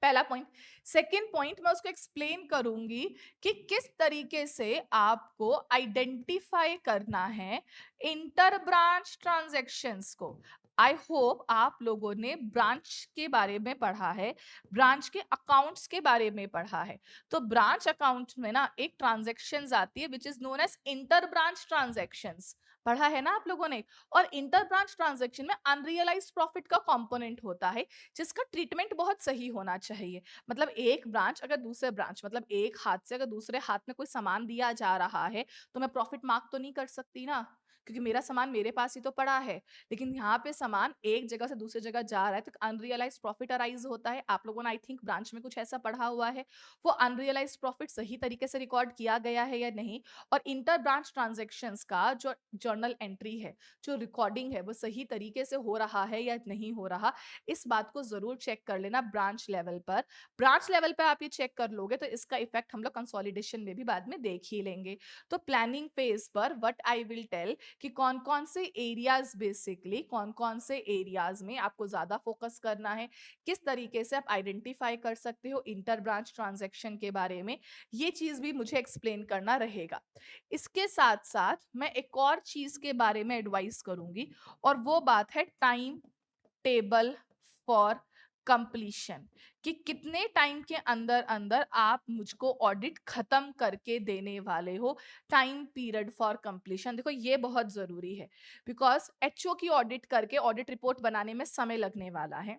पहला पॉइंट। सेकंड पॉइंट मैं उसको एक्सप्लेन करूंगी कि किस तरीके से आपको आइडेंटिफाई करना है इंटर ब्रांच ट्रांजैक्शंस को। आई होप आप लोगों ने ब्रांच के बारे में पढ़ा है, ब्रांच के अकाउंट्स के बारे में पढ़ा है। तो ब्रांच अकाउंट में ना एक ट्रांजैक्शंस आती है which is known as inter branch transactions. पढ़ा है ना आप लोगों ने? और इंटर ब्रांच ट्रांजैक्शन में अनरियलाइज्ड प्रॉफिट का कंपोनेंट होता है जिसका ट्रीटमेंट बहुत सही होना चाहिए। मतलब एक ब्रांच अगर दूसरे ब्रांच, मतलब एक हाथ से अगर दूसरे हाथ में कोई सामान दिया जा रहा है तो मैं प्रॉफिट मार्क तो नहीं कर सकती ना, क्योंकि मेरा सामान मेरे पास ही तो पड़ा है। लेकिन यहाँ पे सामान एक जगह से दूसरी जगह जा रहा है तो अनरियलाइज्ड प्रॉफिट अराइज होता है। आप लोगों ने आई थिंक ब्रांच में कुछ ऐसा पढ़ा हुआ है। वो अनरियलाइज्ड प्रॉफिट सही तरीके से रिकॉर्ड किया गया है या नहीं, और इंटर ब्रांच ट्रांजेक्शन्स का जो जर्नल एंट्री है, जो रिकॉर्डिंग है, वो सही तरीके से हो रहा है या नहीं हो रहा, इस बात को जरूर चेक कर लेना ब्रांच लेवल पर। ब्रांच लेवल पर आप ये चेक कर लोगे तो इसका इफेक्ट हम लोग कंसोलिडेशन में भी बाद में देख ही लेंगे। तो प्लानिंग फेज पर व्हाट आई विल टेल कि कौन कौन से एरियाज, बेसिकली कौन कौन से एरियाज में आपको ज्यादा फोकस करना है, किस तरीके से आप आइडेंटिफाई कर सकते हो इंटर ब्रांच ट्रांजैक्शन के बारे में, ये चीज भी मुझे एक्सप्लेन करना रहेगा। इसके साथ साथ मैं एक और चीज के बारे में एडवाइस करूंगी और वो बात है टाइम टेबल फॉर कंप्लीशन, कि कितने टाइम के अंदर अंदर आप मुझको ऑडिट खत्म करके देने वाले हो। टाइम पीरियड फॉर कंप्लीशन, देखो ये बहुत जरूरी है बिकॉज एचओ की ऑडिट करके ऑडिट रिपोर्ट बनाने में समय लगने वाला है।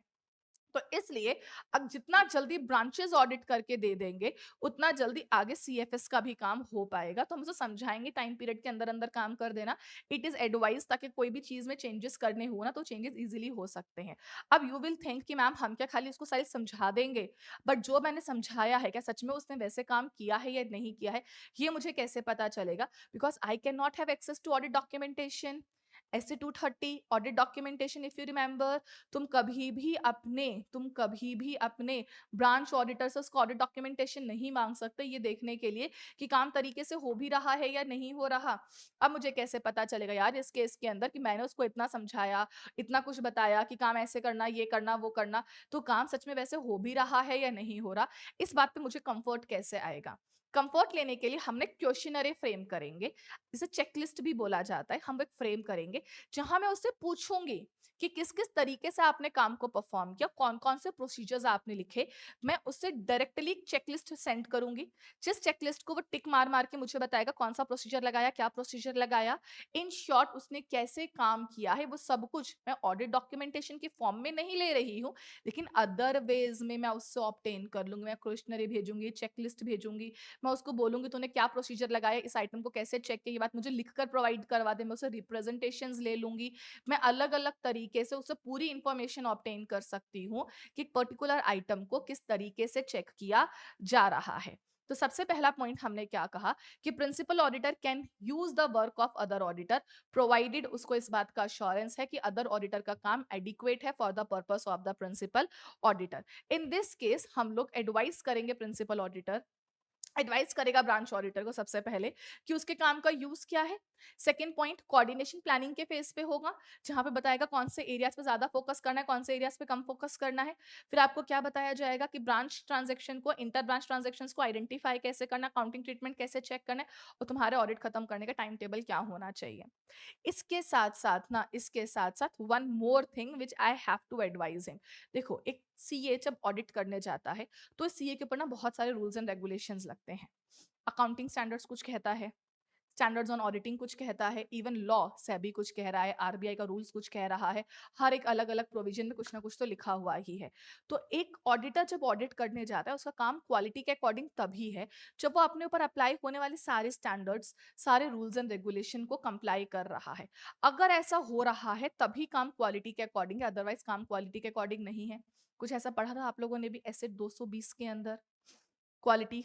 तो इसलिए अब जितना जल्दी ब्रांचेस ऑडिट करके दे देंगे, उतना जल्दी आगे सीएफएस का भी काम हो पाएगा। तो हम उसे समझाएँगे टाइम पीरियड के अंदर-अंदर काम कर देना। इट इज़ एडवाइस, ताकि कोई भी चीज़ में चेंजेस करने हो ना, तो चेंजेस ईज़िली हो सकते हैं। अब यू विल थिंक कि मैम हम क्या खाली उसको सारी समझा देंगे? बट जो मैंने समझाया है, क्या सच में उसने वैसे काम किया है या नहीं किया है, ये मुझे कैसे पता चलेगा? Because I can not have access to audit documentation. SA 230 audit documentation, if you remember, तुम कभी भी अपने ब्रांच ऑडिटर से उसका ऑडिट डॉक्यूमेंटेशन नहीं मांग सकते, ये देखने के लिए कि काम तरीके से हो भी रहा है या नहीं हो रहा। अब मुझे कैसे पता चलेगा यार इस केस के अंदर कि मैंने उसको इतना समझाया, इतना कुछ बताया कि काम ऐसे करना, ये करना, वो करना, तो काम सच में वैसे हो भी रहा है या नहीं हो रहा, इस बात पे मुझे कंफर्ट कैसे आएगा? कंफर्ट लेने के लिए हमने क्वेश्चनरी फ्रेम करेंगे, इसे चेकलिस्ट भी बोला जाता है। हम एक फ्रेम करेंगे जहां मैं उससे पूछूंगी कि किस किस तरीके से आपने काम को परफॉर्म किया, कौन कौन से प्रोसीजर्स आपने लिखे। मैं उससे डायरेक्टली चेकलिस्ट सेंड करूंगी, जिस चेकलिस्ट को वो टिक मार मार के मुझे बताएगा कौन सा प्रोसीजर लगाया, क्या प्रोसीजर लगाया, इन शॉर्ट उसने कैसे काम किया है, वो सब कुछ मैं ऑडिट डॉक्यूमेंटेशन की फॉर्म में नहीं ले रही हूँ, लेकिन अदर वेज में मैं उससे ऑब्टेन कर लूंगी। मैं क्वेश्चनरी भेजूंगी, चेकलिस्ट भेजूंगी, मैं उसको बोलूंगी तूने क्या प्रोसीजर लगाया, इस आइटम को कैसे चेक किया, ये बात मुझे लिखकर प्रोवाइड करवा दे, मैं उसे रिप्रेजेंटेशंस ले लूंगी। मैं अलग-अलग तरीके से उससे पूरी इंफॉर्मेशन ऑब्टेन कर सकती हूँ कि पर्टिकुलर आइटम को किस तरीके से चेक किया जा रहा है। तो सबसे पहला पॉइंट हमने क्या कहा कि principal auditor can use the work of other auditor, provided उसको इस बात का अश्योरेंस है कि अदर ऑडिटर का काम एडिक्वेट है for the purpose of the principal auditor. In this case हम लोग एडवाइस करेंगे प्रिंसिपल ऑडिटर, एडवाइस करेगा ब्रांच ऑडिटर को सबसे पहले कि उसके काम का यूज क्या है। सेकंड पॉइंट कोऑर्डिनेशन प्लानिंग के फेस पे होगा, जहां पे बताएगा कौन से एरियाज पे ज्यादा फोकस करना है, कौन से एरियाज पे कम फोकस करना है। फिर आपको क्या बताया जाएगा कि ब्रांच ट्रांजेक्शन को, इंटर ब्रांच ट्रांजेक्शन को आइडेंटिफाई कैसे करना, काउंटिंग ट्रीटमेंट कैसे चेक करना है, और तुम्हारे ऑडिट खत्म करने का टाइम टेबल क्या होना चाहिए। इसके साथ साथ one more thing which I have to advise him. देखो, एक सीए जब ऑडिट करने जाता है, तो सीए के ऊपर ना बहुत सारे रूल्स एंड रेगुलेशंस लगते हैं। अकाउंटिंग स्टैंडर्ड्स कुछ कहता है, स्टैंडर्ड्स ऑन ऑडिटिंग कुछ कहता है, इवन लॉ सेबी कुछ कह रहा है, आरबीआई का रूल्स कुछ कह रहा है। हर एक अलग अलग प्रोविजन में कुछ ना कुछ तो लिखा हुआ ही है। तो एक ऑडिटर जब ऑडिट करने जाता है, उसका काम क्वालिटी के अकॉर्डिंग तभी है जब वो अपने ऊपर अप्लाई होने वाले सारे स्टैंडर्ड्स, सारे रूल्स एंड रेगुलेशन को कंप्लाई कर रहा है। अगर ऐसा हो रहा है तभी काम क्वालिटी के अकॉर्डिंग है, अदरवाइज काम क्वालिटी के अकॉर्डिंग नहीं है। कुछ ऐसा पढ़ा था आप लोगों ने भी ऐसे 220 के अंदर, quality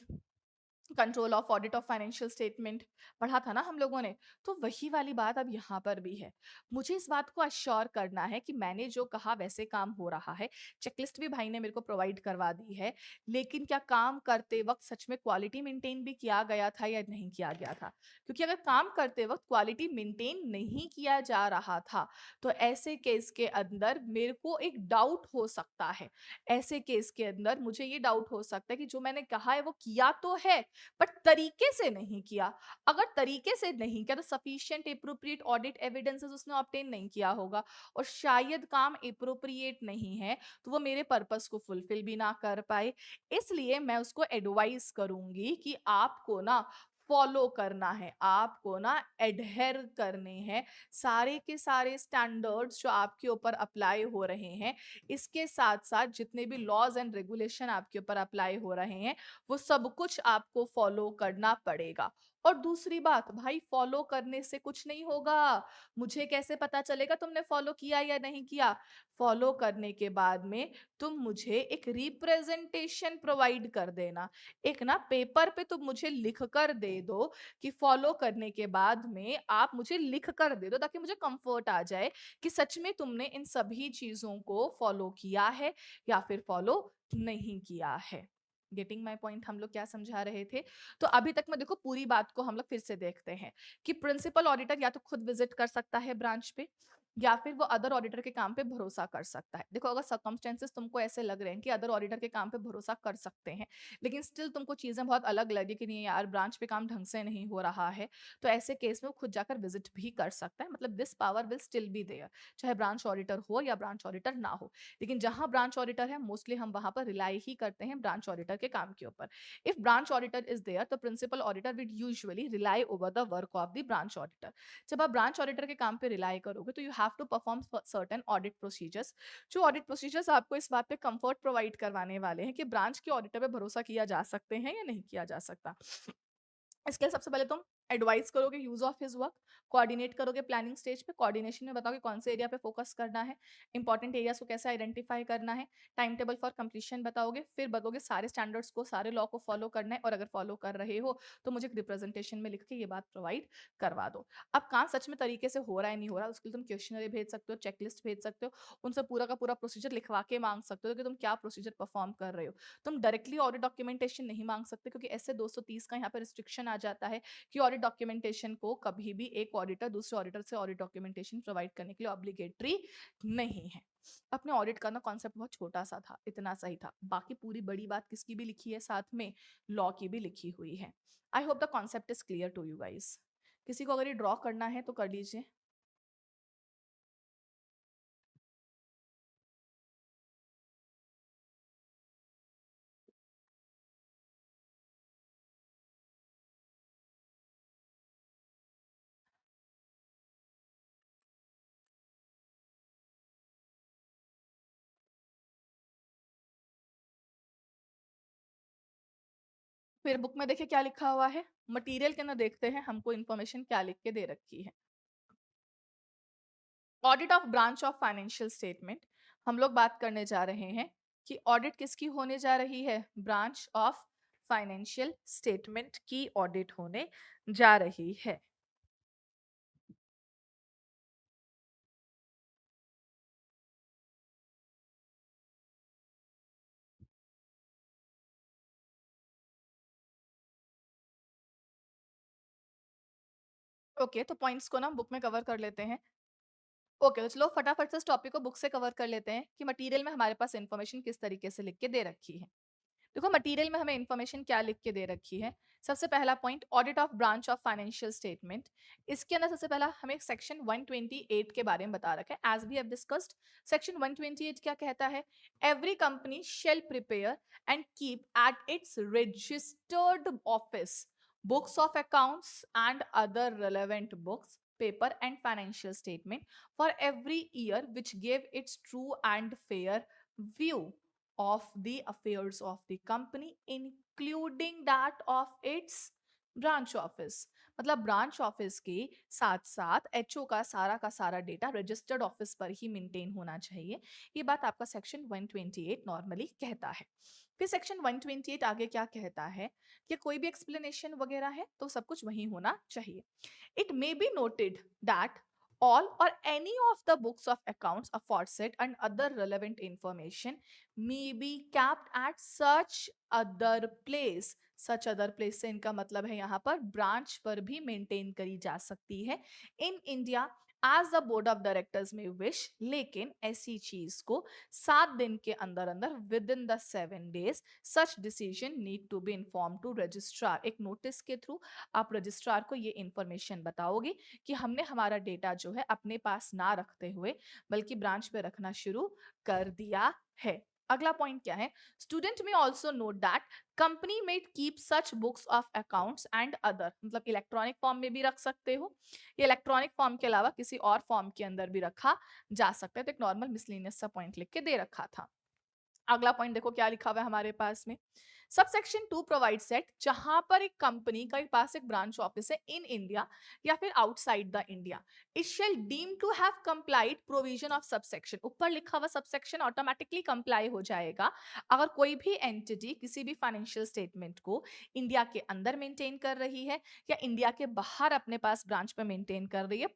control of audit of financial statement पढ़ा था ना हम लोगों ने। तो वही वाली बात अब यहाँ पर भी है। मुझे इस बात को अश्योर करना है कि मैंने जो कहा वैसे काम हो रहा है। चेकलिस्ट भी भाई ने मेरे को प्रोवाइड करवा दी है, लेकिन क्या काम करते वक्त सच में क्वालिटी मेंटेन भी किया गया था या नहीं किया गया था? क्योंकि अगर काम करते वक्त क्वालिटी मेंटेन नहीं किया जा रहा था, तो ऐसे केस के अंदर मेरे को एक डाउट हो सकता है। ऐसे केस के अंदर मुझे ये डाउट हो सकता है कि जो मैंने कहा है वो किया तो है, बट तरीके से नहीं किया। अगर तरीके से नहीं किया तो सफिशिएंट एप्रोप्रिएट ऑडिट एविडेंसेस उसने ऑब्टेन नहीं किया होगा, और शायद काम एप्रोप्रिएट नहीं है तो वो मेरे पर्पस को फुलफिल भी ना कर पाए। इसलिए मैं उसको एडवाइस करूंगी कि आपको ना फॉलो करना है, आपको ना एडहेर करने हैं सारे के सारे स्टैंडर्ड्स जो आपके ऊपर अप्लाई हो रहे हैं। इसके साथ साथ जितने भी लॉज एंड रेगुलेशन आपके ऊपर अप्लाई हो रहे हैं, वो सब कुछ आपको फॉलो करना पड़ेगा। और दूसरी बात भाई, फॉलो करने से कुछ नहीं होगा। मुझे कैसे पता चलेगा तुमने फॉलो किया या नहीं किया? फॉलो करने के बाद में तुम मुझे एक रिप्रेजेंटेशन प्रोवाइड कर देना। एक ना पेपर पे तुम मुझे लिख कर दे दो कि फॉलो करने के बाद में आप मुझे लिख कर दे दो, ताकि मुझे कंफर्ट आ जाए कि सच में तुमने इन सभी चीजों को फॉलो किया है या फिर फॉलो नहीं किया है। Getting my point? हम लोग क्या समझा रहे थे? तो अभी तक में देखो, पूरी बात को हम लोग फिर से देखते हैं कि प्रिंसिपल ऑडिटर या तो खुद विजिट कर सकता है ब्रांच पे, या फिर वो अदर ऑडिटर के काम पे भरोसा कर सकता है। देखो, अगर सर्कमस्टेंसेस तुमको ऐसे लग रहे हैं कि अदर ऑडिटर के काम पे भरोसा कर सकते हैं, लेकिन स्टिल तुमको चीजें बहुत अलग लगी कि नहीं यार ब्रांच पे काम ढंग से नहीं हो रहा है, तो ऐसे केस में वो खुद जाकर विजिट भी कर सकता है। मतलब this power will still be there, चाहे ब्रांच ऑडिटर हो या ब्रांच ऑडिटर ना हो। लेकिन जहां ब्रांच ऑडिटर है, मोस्टली हम वहां पर रिलाई ही करते हैं ब्रांच ऑडिटर के काम के ऊपर। If branch auditor is there, तो principal auditor would usually rely over the work of the branch auditor. जब आप ब्रांच ऑडिटर के काम पे रिलाई करोगे, तो you have to perform certain audit procedures. जो ऑडिट प्रोसीजर्स आपको इस बात पे कंफर्ट प्रोवाइड करवाने वाले हैं कि ब्रांच के ऑडिटर पे भरोसा किया जा सकते हैं या नहीं किया जा सकता। इसके लिए सबसे पहले तुम एडवाइस करोगे use of his work, coordinate करोगे प्लानिंग स्टेज पे, कोऑर्डिनेशन में बताओगे कौन से एरिया पे फोकस करना है, इंपॉर्टेंट एरियाज को कैसे आइडेंटिफाई करना है, टाइम टेबल फॉर कंप्लीशन बताओगे, फिर बताओगे सारे स्टैंडर्ड्स को, सारे लॉ को फॉलो करना है, और अगर फॉलो कर रहे हो तो मुझे रिप्रेजेंटेशन में लिख के ये बात प्रोवाइड करवा दो। अब काम सच में तरीके से हो रहा है नहीं हो रहा, उसके लिए तुम क्वेश्चनरी भेज सकते हो, चेकलिस्ट भेज सकते हो, उनसे पूरा का पूरा प्रोसीजर लिखवा के मांग सकते हो कि तुम क्या प्रोसीजर परफॉर्म कर रहे हो। तुम डायरेक्टली ऑडिट डॉक्यूमेंटेशन नहीं मांग सकते, क्योंकि ऐसे 230 का यहाँ पे रिस्ट्रिक्शन आ जाता है कि ऑडिट डॉक्यूमेंटेशन को कभी भी एक ऑडिटर दूसरे ऑडिटर से ऑडिट डॉक्यूमेंटेशन प्रोवाइड करने के लिए ऑब्लिगेटरी नहीं है। अपने ऑडिट करना कॉन्सेप्ट बहुत छोटा सा था, इतना सही था, बाकी पूरी बड़ी बात किसकी भी लिखी है, साथ में लॉ की भी लिखी हुई है। I hope the concept is clear to you guys. किसी को अगर ये ड्रॉ करना है तो कर लीजिए। फिर बुक में देखिए क्या लिखा हुआ है, मटेरियल के अंदर देखते हैं हमको इन्फॉर्मेशन क्या लिख के दे रखी है। Audit of branch of financial statement, हम लोग बात करने जा रहे हैं कि ऑडिट किसकी होने जा रही है, ब्रांच ऑफ फाइनेंशियल स्टेटमेंट की ऑडिट होने जा रही है। ओके तो पॉइंट्स को ना बुक में कवर कर लेते हैं। ओके तो चलो फटाफट से इस टॉपिक को बुक से कवर कर लेते हैं कि मटेरियल में हमारे पास इंफॉर्मेशन किस तरीके से लिख के दे रखी है। देखो मटेरियल में हमें इंफॉर्मेशन क्या लिख के दे रखी है। सबसे पहला point, audit of branch of financial statement. इसके अंदर सबसे पहला हमें सेक्शन 128 के बारे में बता रखा है, as we have discussed. Section 128 क्या कहता है, every company shall prepare and keep at its registered office books of accounts and other relevant books, paper and financial statement for every year, which give its true and fair view of the affairs of the company, including that of its branch office. मतलब branch office के साथ साथ HO का सारा data registered office पर ही maintain होना चाहिए। ये बात आपका सेक्शन 128 नॉर्मली कहता है। फिर सेक्शन 128 आगे क्या कहता है कि कोई भी एक्सप्लेनेशन वगैरह है तो सब कुछ वही होना चाहिए। It may be noted that all or any of the books of accounts aforesaid and other relevant information may be kept at such other place। such other place से इनका मतलब है यहाँ पर ब्रांच पर भी मेंटेन करी जा सकती है in India as the board of directors में विश। लेकिन ऐसी चीज को 7 दिन के अंदर अंदर within the 7 days such decision need to be inform to registrar. एक नोटिस के थ्रू आप रजिस्ट्रार को ये इंफॉर्मेशन बताओगे कि हमने हमारा डेटा जो है अपने पास ना रखते हुए बल्कि ब्रांच पे रखना शुरू कर दिया है। अगला पॉइंट क्या है, स्टूडेंट में ऑल्सो नोट दैट कंपनी में keep such books of accounts and other, मतलब इलेक्ट्रॉनिक फॉर्म में भी रख सकते हो, ये इलेक्ट्रॉनिक फॉर्म के अलावा किसी और फॉर्म के अंदर भी रखा जा सकता है। तो एक नॉर्मल मिसलेनियस सा पॉइंट लिख के दे रखा था। अगला पॉइंट देखो क्या लिखा हुआ है हमारे पास में, सबसेक्शन 2 प्रोवाइड सेट, जहां पर एक कंपनी का पास एक ब्रांच ऑफिस है इन इंडिया या फिर outside the India, it shall deem to have complied provision of subsection. ऊपर लिखा हुआ सबसेक्शन ऑटोमेटिकली कंप्लाई हो जाएगा अगर कोई भी एंटिटी किसी भी फाइनेंशियल स्टेटमेंट को इंडिया के अंदर मेंटेन कर रही है या इंडिया के बाहर अपने पास ब्रांच पे मेंटेन कर रही है,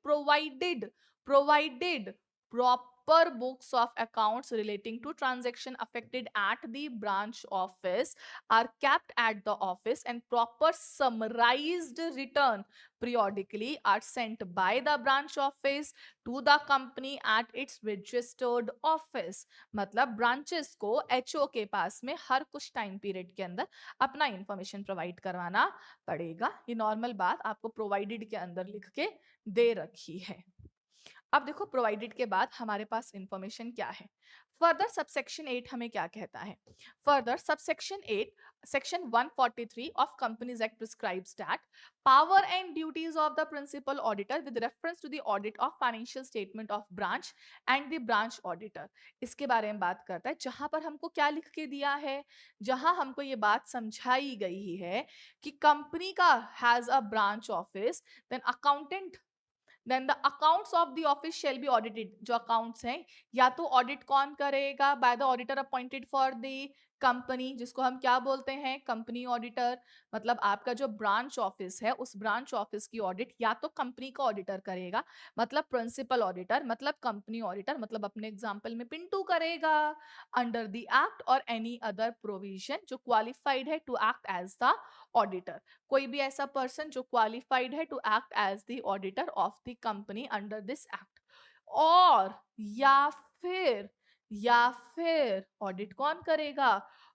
provided proper books of accounts relating to transaction affected at the branch office are kept at the office, and proper summarized return periodically are sent by the branch office to the company at its registered office। मतलब branches को HO के पास में हर कुछ time period के अंदर अपना information provide करवाना पड़ेगा। ये नॉर्मल बात आपको प्रोवाइडेड के अंदर लिख के दे रखी है। अब देखो प्रोवाइडेड के बाद हमारे पास इंफॉर्मेशन क्या है। फर्दर सबसेक्शन 8 हमें क्या कहता है। Further subsection 8 section 143 of companies act prescribes that power and duties of the principal auditor with reference to the audit of financial statement of branch and the branch auditor. इसके बारे में बात करता है, जहां पर हमको क्या लिख के दिया है, जहां हमको ये बात समझाई गई है कि कंपनी का has a branch office, then accountant, then the accounts of the office shall be audited. जो अकाउंट्स हैं या तो ऑडिट कौन करेगा, by the auditor appointed for the company, जिसको हम क्या बोलते हैं, कंपनी ऑडिटर। मतलब आपका जो ब्रांच ऑफिस है उस ब्रांच ऑफिस की ऑडिट या तो कंपनी का ऑडिटर करेगा, मतलब प्रिंसिपल ऑडिटर, मतलब कंपनी ऑडिटर, मतलब अपने एग्जांपल में पिंटू करेगा, अंडर द एक्ट और एनी अदर प्रोविजन जो क्वालिफाइड है to act as the auditor. कोई भी ऐसा पर्सन जो क्वालिफाइड है to act as the auditor of the company under this act. और या फिर या फिर ऑडिट कौन करेगा,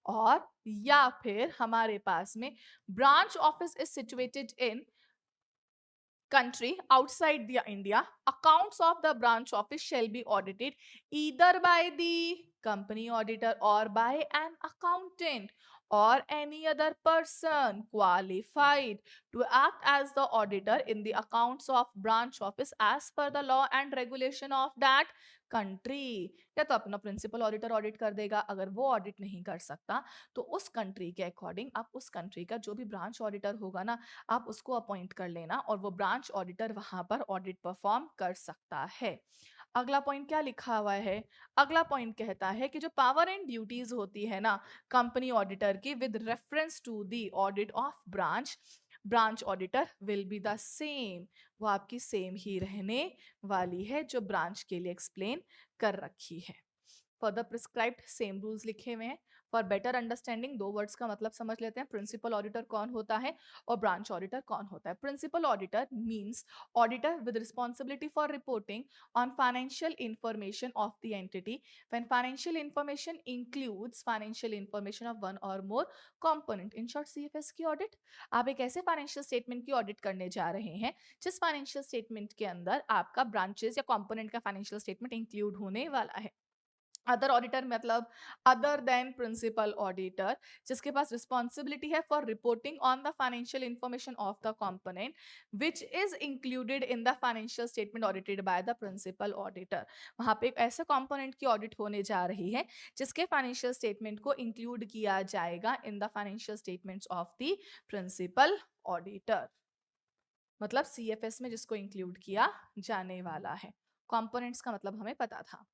और या फिर हमारे पास में branch office is situated in country outside the India, accounts of the branch office shall be audited either by the company auditor or by an accountant or any other person qualified to act as the auditor in the accounts of branch office as per the law and regulation of that country. या तो अपना principal auditor audit कर देगा, अगर वो audit नहीं कर सकता तो उस कंट्री के अकॉर्डिंग आप उस कंट्री का जो भी ब्रांच ऑडिटर होगा ना, आप उसको अपॉइंट कर लेना और वो ब्रांच ऑडिटर वहां पर ऑडिट परफॉर्म कर सकता है। अगला पॉइंट क्या लिखा हुआ है, अगला पॉइंट कहता है कि जो पावर एंड ड्यूटीज होती है ना कंपनी ऑडिटर की with reference to the audit of branch, branch auditor will be the same, वो आपकी सेम ही रहने वाली है जो ब्रांच के लिए एक्सप्लेन कर रखी है। फर्दर प्रिस्क्राइब्ड सेम रूल्स लिखे हुए हैं। फॉर बेटर अंडरस्टैंडिंग दो वर्ड्स का मतलब समझ लेते हैं। प्रिंसिपल ऑडिटर कौन होता है और ब्रांच ऑडिटर कौन होता है। Principal auditor means auditor with responsibility for reporting on financial information of the entity when financial information includes financial information of one or more component. In short CFS की audit, आप एक ऐसे financial statement की audit करने जा रहे हैं जिस फाइनेंशियल स्टेटमेंट के अंदर आपका ब्रांचेस या कंपोनेंट का फाइनेंशियल स्टेटमेंट इंक्लूड होने वाला है। अदर ऑडिटर मतलब अदर देन प्रिंसिपल ऑडिटर, जिसके पास रिस्पॉन्सिबिलिटी है for reporting on the financial information of the component which is included in the financial statement audited by the principal auditor. वहां पे एक ऐसे कंपोनेंट की ऑडिट होने जा रही है जिसके फाइनेंशियल स्टेटमेंट को इंक्लूड किया जाएगा in the financial statements of the principal auditor, मतलब सीएफएस में जिसको इंक्लूड किया जाने वाला है। कंपोनेंट्स का मतलब हमें पता था।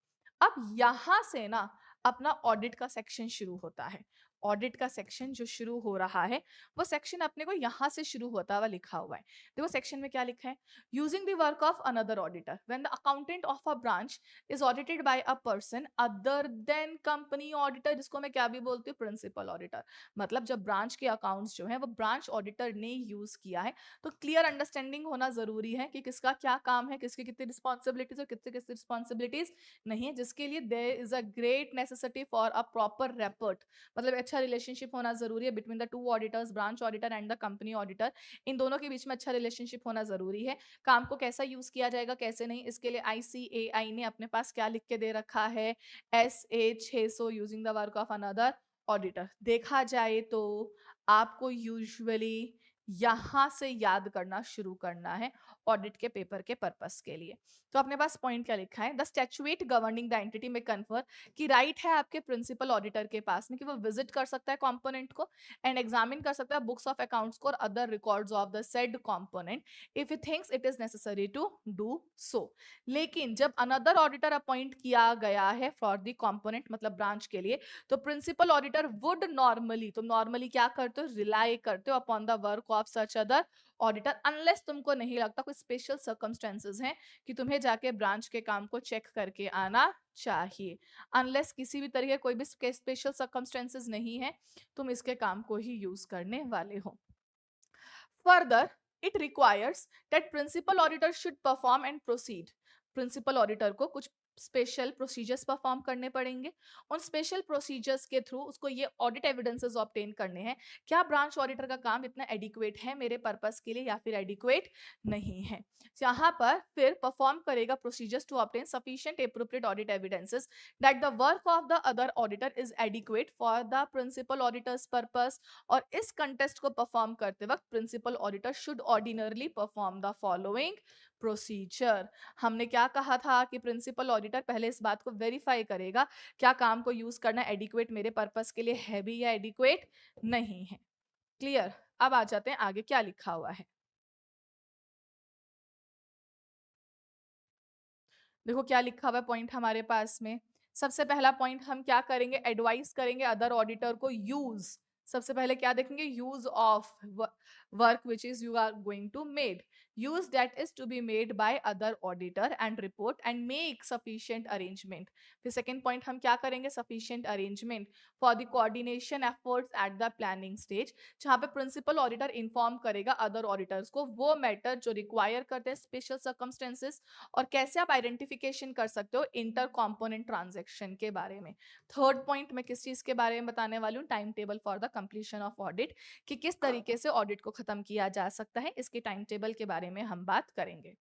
अब यहां से ना अपना ऑडिट का सेक्शन शुरू होता है। ऑडिट का सेक्शन जो शुरू हो रहा है वो सेक्शन अपने को यहां से शुरू होता हुआ लिखा हुआ है। देखो सेक्शन में क्या लिखा है, using the work of another auditor when the accountant of a branch is audited bye a person other than company auditor, जिसको मैं क्या भी बोलती हूँ, प्रिंसिपल ऑडिटर। मतलब जब ब्रांच के अकाउंट्स जो है वो ब्रांच ऑडिटर ने यूज किया है तो क्लियर अंडरस्टैंडिंग होना जरूरी है कि किसका क्या काम है, किसकी कितनी रिस्पॉन्सिबिलिटीज और कितनी कितनी रिस्पॉन्सिबिलिटीज नहीं है, जिसके लिए there is a great necessity for a proper rapport, मतलब अच्छा रिलेशनशिप होना जरूरी है between the two auditors, branch auditor and the company auditor. इन दोनों के बीच में अच्छा रिलेशनशिप होना जरूरी है। काम को कैसा यूज किया जाएगा कैसे नहीं, इसके लिए आईसीएआई ने अपने पास क्या लिख के दे रखा है, SA 600 using the work of another auditor. देखा जाए तो आपको यूजुअली यहां से याद करना शुरू करना है ऑडिट के पेपर के पर्पस के लिए। तो अपने पास पॉइंट क्या लिखा है, the statute governing the entity में कन्फर कि राइट है आपके प्रिंसिपल ऑडिटर के पास में कि वो विजिट कर सकता है कंपोनेंट को एंड एग्जामिन कर सकता है बुक्स ऑफ अकाउंट्स को और other records of the said component if he thinks it is necessary to do so. लेकिन जब अनदर ऑडिटर अपॉइंट किया गया है फॉर द कंपोनेंट मतलब ब्रांच के लिए, तो प्रिंसिपल ऑडिटर वुड नॉर्मली, तुम नॉर्मली क्या करते हो, रिलाई करते हो upon the work of such other auditor, unless तुमको नहीं लगता कोई स्पेशल सर्कमस्टेंसेस हैं कि तुम्हें जाके ब्रांच के काम को चेक करके आना चाहिए। अनलेस किसी भी तरीके कोई भी स्पेशल सर्कमस्टेंसेस नहीं है, तुम इसके काम को ही यूज करने वाले हो। Further it requires that principal auditor should perform and proceed. Principal auditor को कुछ स्पेशल प्रोसीजर्स परफॉर्म करने पड़ेंगे। उन स्पेशल प्रोसीजर्स के थ्रू उसको ये ऑडिट एविडेंसेस ऑब्टेन करने हैं। क्या ब्रांच ऑडिटर का काम इतना एडिक्वेट है मेरे पर्पस के लिए या फिर एडिक्वेट नहीं है। यहाँ पर फिर परफॉर्म करेगा procedures to obtain sufficient appropriate audit evidences that the work of the other auditor is adequate for the principal auditor's purpose. और इस कंटेस्ट को परफॉर्म करते वक्त principal auditor should ordinarily perform the following procedure. हमने क्या कहा था कि प्रिंसिपल ऑडिटर पहले इस बात को वेरीफाई करेगा क्या काम को यूज करना एडिक्वेट मेरे पर्पस के लिए है भी या एडिक्वेट नहीं है। क्लियर। अब आ जाते हैं आगे क्या लिखा हुआ है। देखो क्या लिखा हुआ है पॉइंट हमारे पास में। सबसे पहला पॉइंट हम क्या करेंगे, एडवाइस करेंगे अदर ऑडिटर को यूज। सबसे पहले क्या देखेंगे, use of work which is you are going to made, use that is to be made by other auditor and report and make sufficient arrangement. फिर सेकंड पॉइंट हम क्या करेंगे, sufficient arrangement for the coordination efforts at the planning stage, जहां पे principal auditor inform करेगा other auditors को वो matter जो रिक्वायर करते हैं स्पेशल सर्कमस्टेंसेस, और कैसे आप आइडेंटिफिकेशन कर सकते हो इंटर कॉम्पोनेंट ट्रांजेक्शन के बारे में। थर्ड पॉइंट मैं किस चीज के बारे में बताने वाली हूँ, time table for the completion of audit, कि किस तरीके से ऑडिट को खत्म किया जा सकता है, इसके टाइम टेबल के बारे में हम बात करेंगे।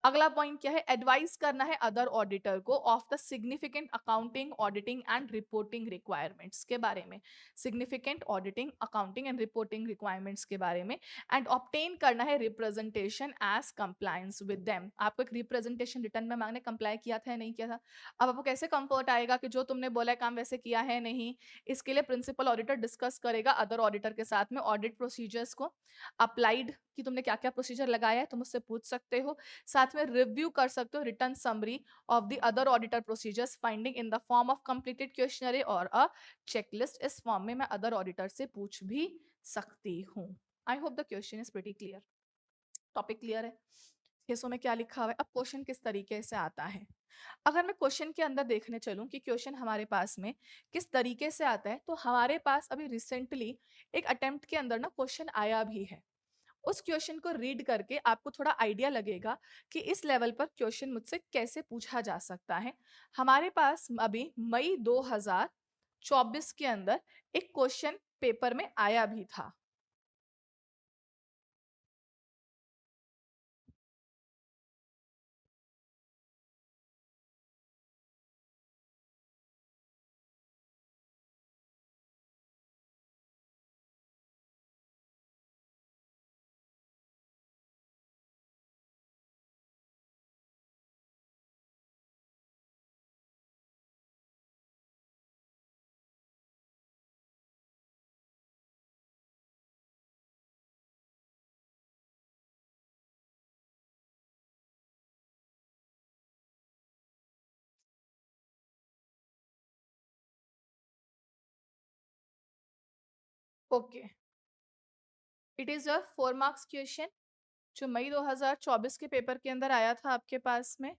अगला पॉइंट क्या है, एडवाइस करना है अदर ऑडिटर को of the significant accounting auditing and reporting requirements के बारे में, significant auditing accounting and reporting requirements के बारे में, एंड ऑब्टेन करना है representation as compliance with them. आपको एक रिप्रेजेंटेशन रिटर्न में मांगने, कंप्लाई किया था या नहीं किया था। अब आपको कैसे कंफर्ट आएगा कि जो तुमने बोला है काम वैसे किया है नहीं, इसके लिए प्रिंसिपल ऑडिटर डिस्कस करेगा अदर ऑडिटर के साथ में ऑडिट प्रोसीजर्स को, अप्लाइड कि तुमने क्या क्या प्रोसीजर लगाया है तुम उससे पूछ सकते हो, साथ में रिव्यू कर सकते हो return summary of the other auditor procedures finding in the form of completed questionnaire और अ चेकलिस्ट। इस फॉर्म में मैं अदर ऑडिटर से पूछ भी सकती हूँ। आई hope the question is pretty clear. Topic clear है। केसों में क्या लिखा हुआ है, अब क्वेश्चन किस तरीके से आता है। अगर मैं क्वेश्चन के अंदर देखने चलूं कि क्वेश्चन हमारे पास में किस तरीके से आता है, तो हमारे पास अभी रिसेंटली एक अटेम्प्ट के अंदर ना क्वेश्चन आया भी है। उस क्वेश्चन को रीड करके आपको थोड़ा आइडिया लगेगा कि इस लेवल पर क्वेश्चन मुझसे कैसे पूछा जा सकता है। हमारे पास अभी मई 2024 के अंदर एक क्वेश्चन पेपर में आया भी था। Okay, it is a 4 marks question जो मई 2024 के पेपर के अंदर आया था आपके पास में।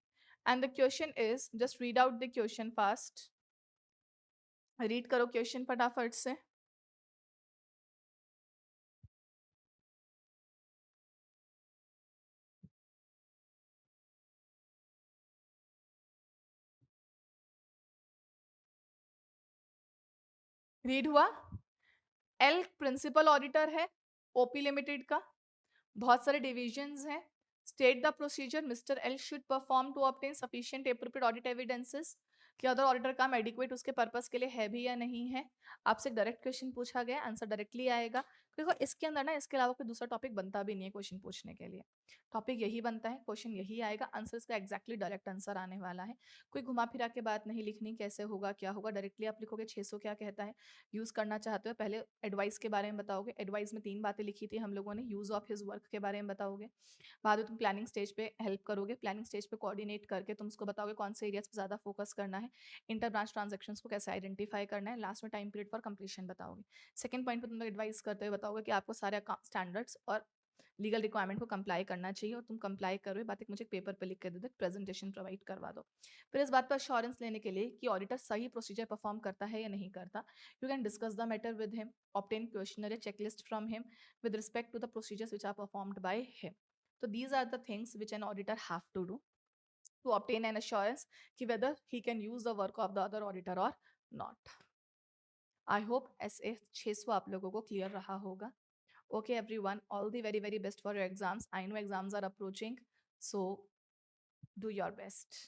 And the question is, just read out the question fast, read करो क्वेश्चन फटाफट से। रीड हुआ। एल प्रिंसिपल ऑडिटर है ओपी लिमिटेड का, बहुत सारे डिविजन्स हैं। State the procedure mister L should perform to obtain sufficient appropriate audit evidences, कि अदर ऑडिटर काम एडिक्वेट उसके पर्पस के लिए है भी या नहीं है। आपसे डायरेक्ट क्वेश्चन पूछा गया, आंसर डायरेक्टली आएगा। देखो इसके अंदर ना इसके अलावा कोई दूसरा टॉपिक बनता भी नहीं है क्वेश्चन पूछने के लिए। टॉपिक यही बनता है, क्वेश्चन यही आएगा, आंसर इसका एग्जैक्टली डायरेक्ट आंसर आने वाला है। कोई घुमा फिरा के बात नहीं लिखनी, कैसे होगा क्या होगा, डायरेक्टली आप लिखोगे 600 क्या कहता है, यूज करना चाहते हो पहले एडवाइस के बारे में बताओगे। एडवाइस में 3 बातें लिखी थी हम लोगों ने, यूज ऑफ हिज वर्क के बारे में बताओगे, बाद में तुम प्लानिंग स्टेज पे हेल्प करोगे, प्लानिंग स्टेज पे कोऑर्डिनेट करके तुम उसको बताओगे कौन से एरियाज पे ज्यादा फोकस करना है, इंटर ब्रांच ट्रांजेक्शंस को कैसे आइडेंटिफाई करना है, लास्ट में टाइम पीरियड फॉर कंप्लीशन बताओगे। सेकंड पॉइंट पे तुम लोग एडवाइस करते हुए बताओगे कि आपको सारे स्टैंडर्ड्स और लीगल रिक्वायरमेंट को कंप्लाई करना चाहिए, और तुम कंप्लाई करो, बात एक मुझे पेपर पे लिख के दे दो, प्रेजेंटेशन प्रोवाइड करवा दो। फिर इस बात पर अश्योरेंस लेने के लिए कि ऑडिटर सही प्रोसीजर परफॉर्म करता है या नहीं करता, you can discuss the matter with him, obtain questionnaire checklist from him with respect to the procedures which are performed by him. So these are the things which an auditor have to do. to obtain an assurance कि whether he can use the work of the other auditor or not. I hope SA 600 आप लोगों को clear रहा होगा. Okay, everyone, all the very, very best for your exams. I know exams are approaching, so do your best.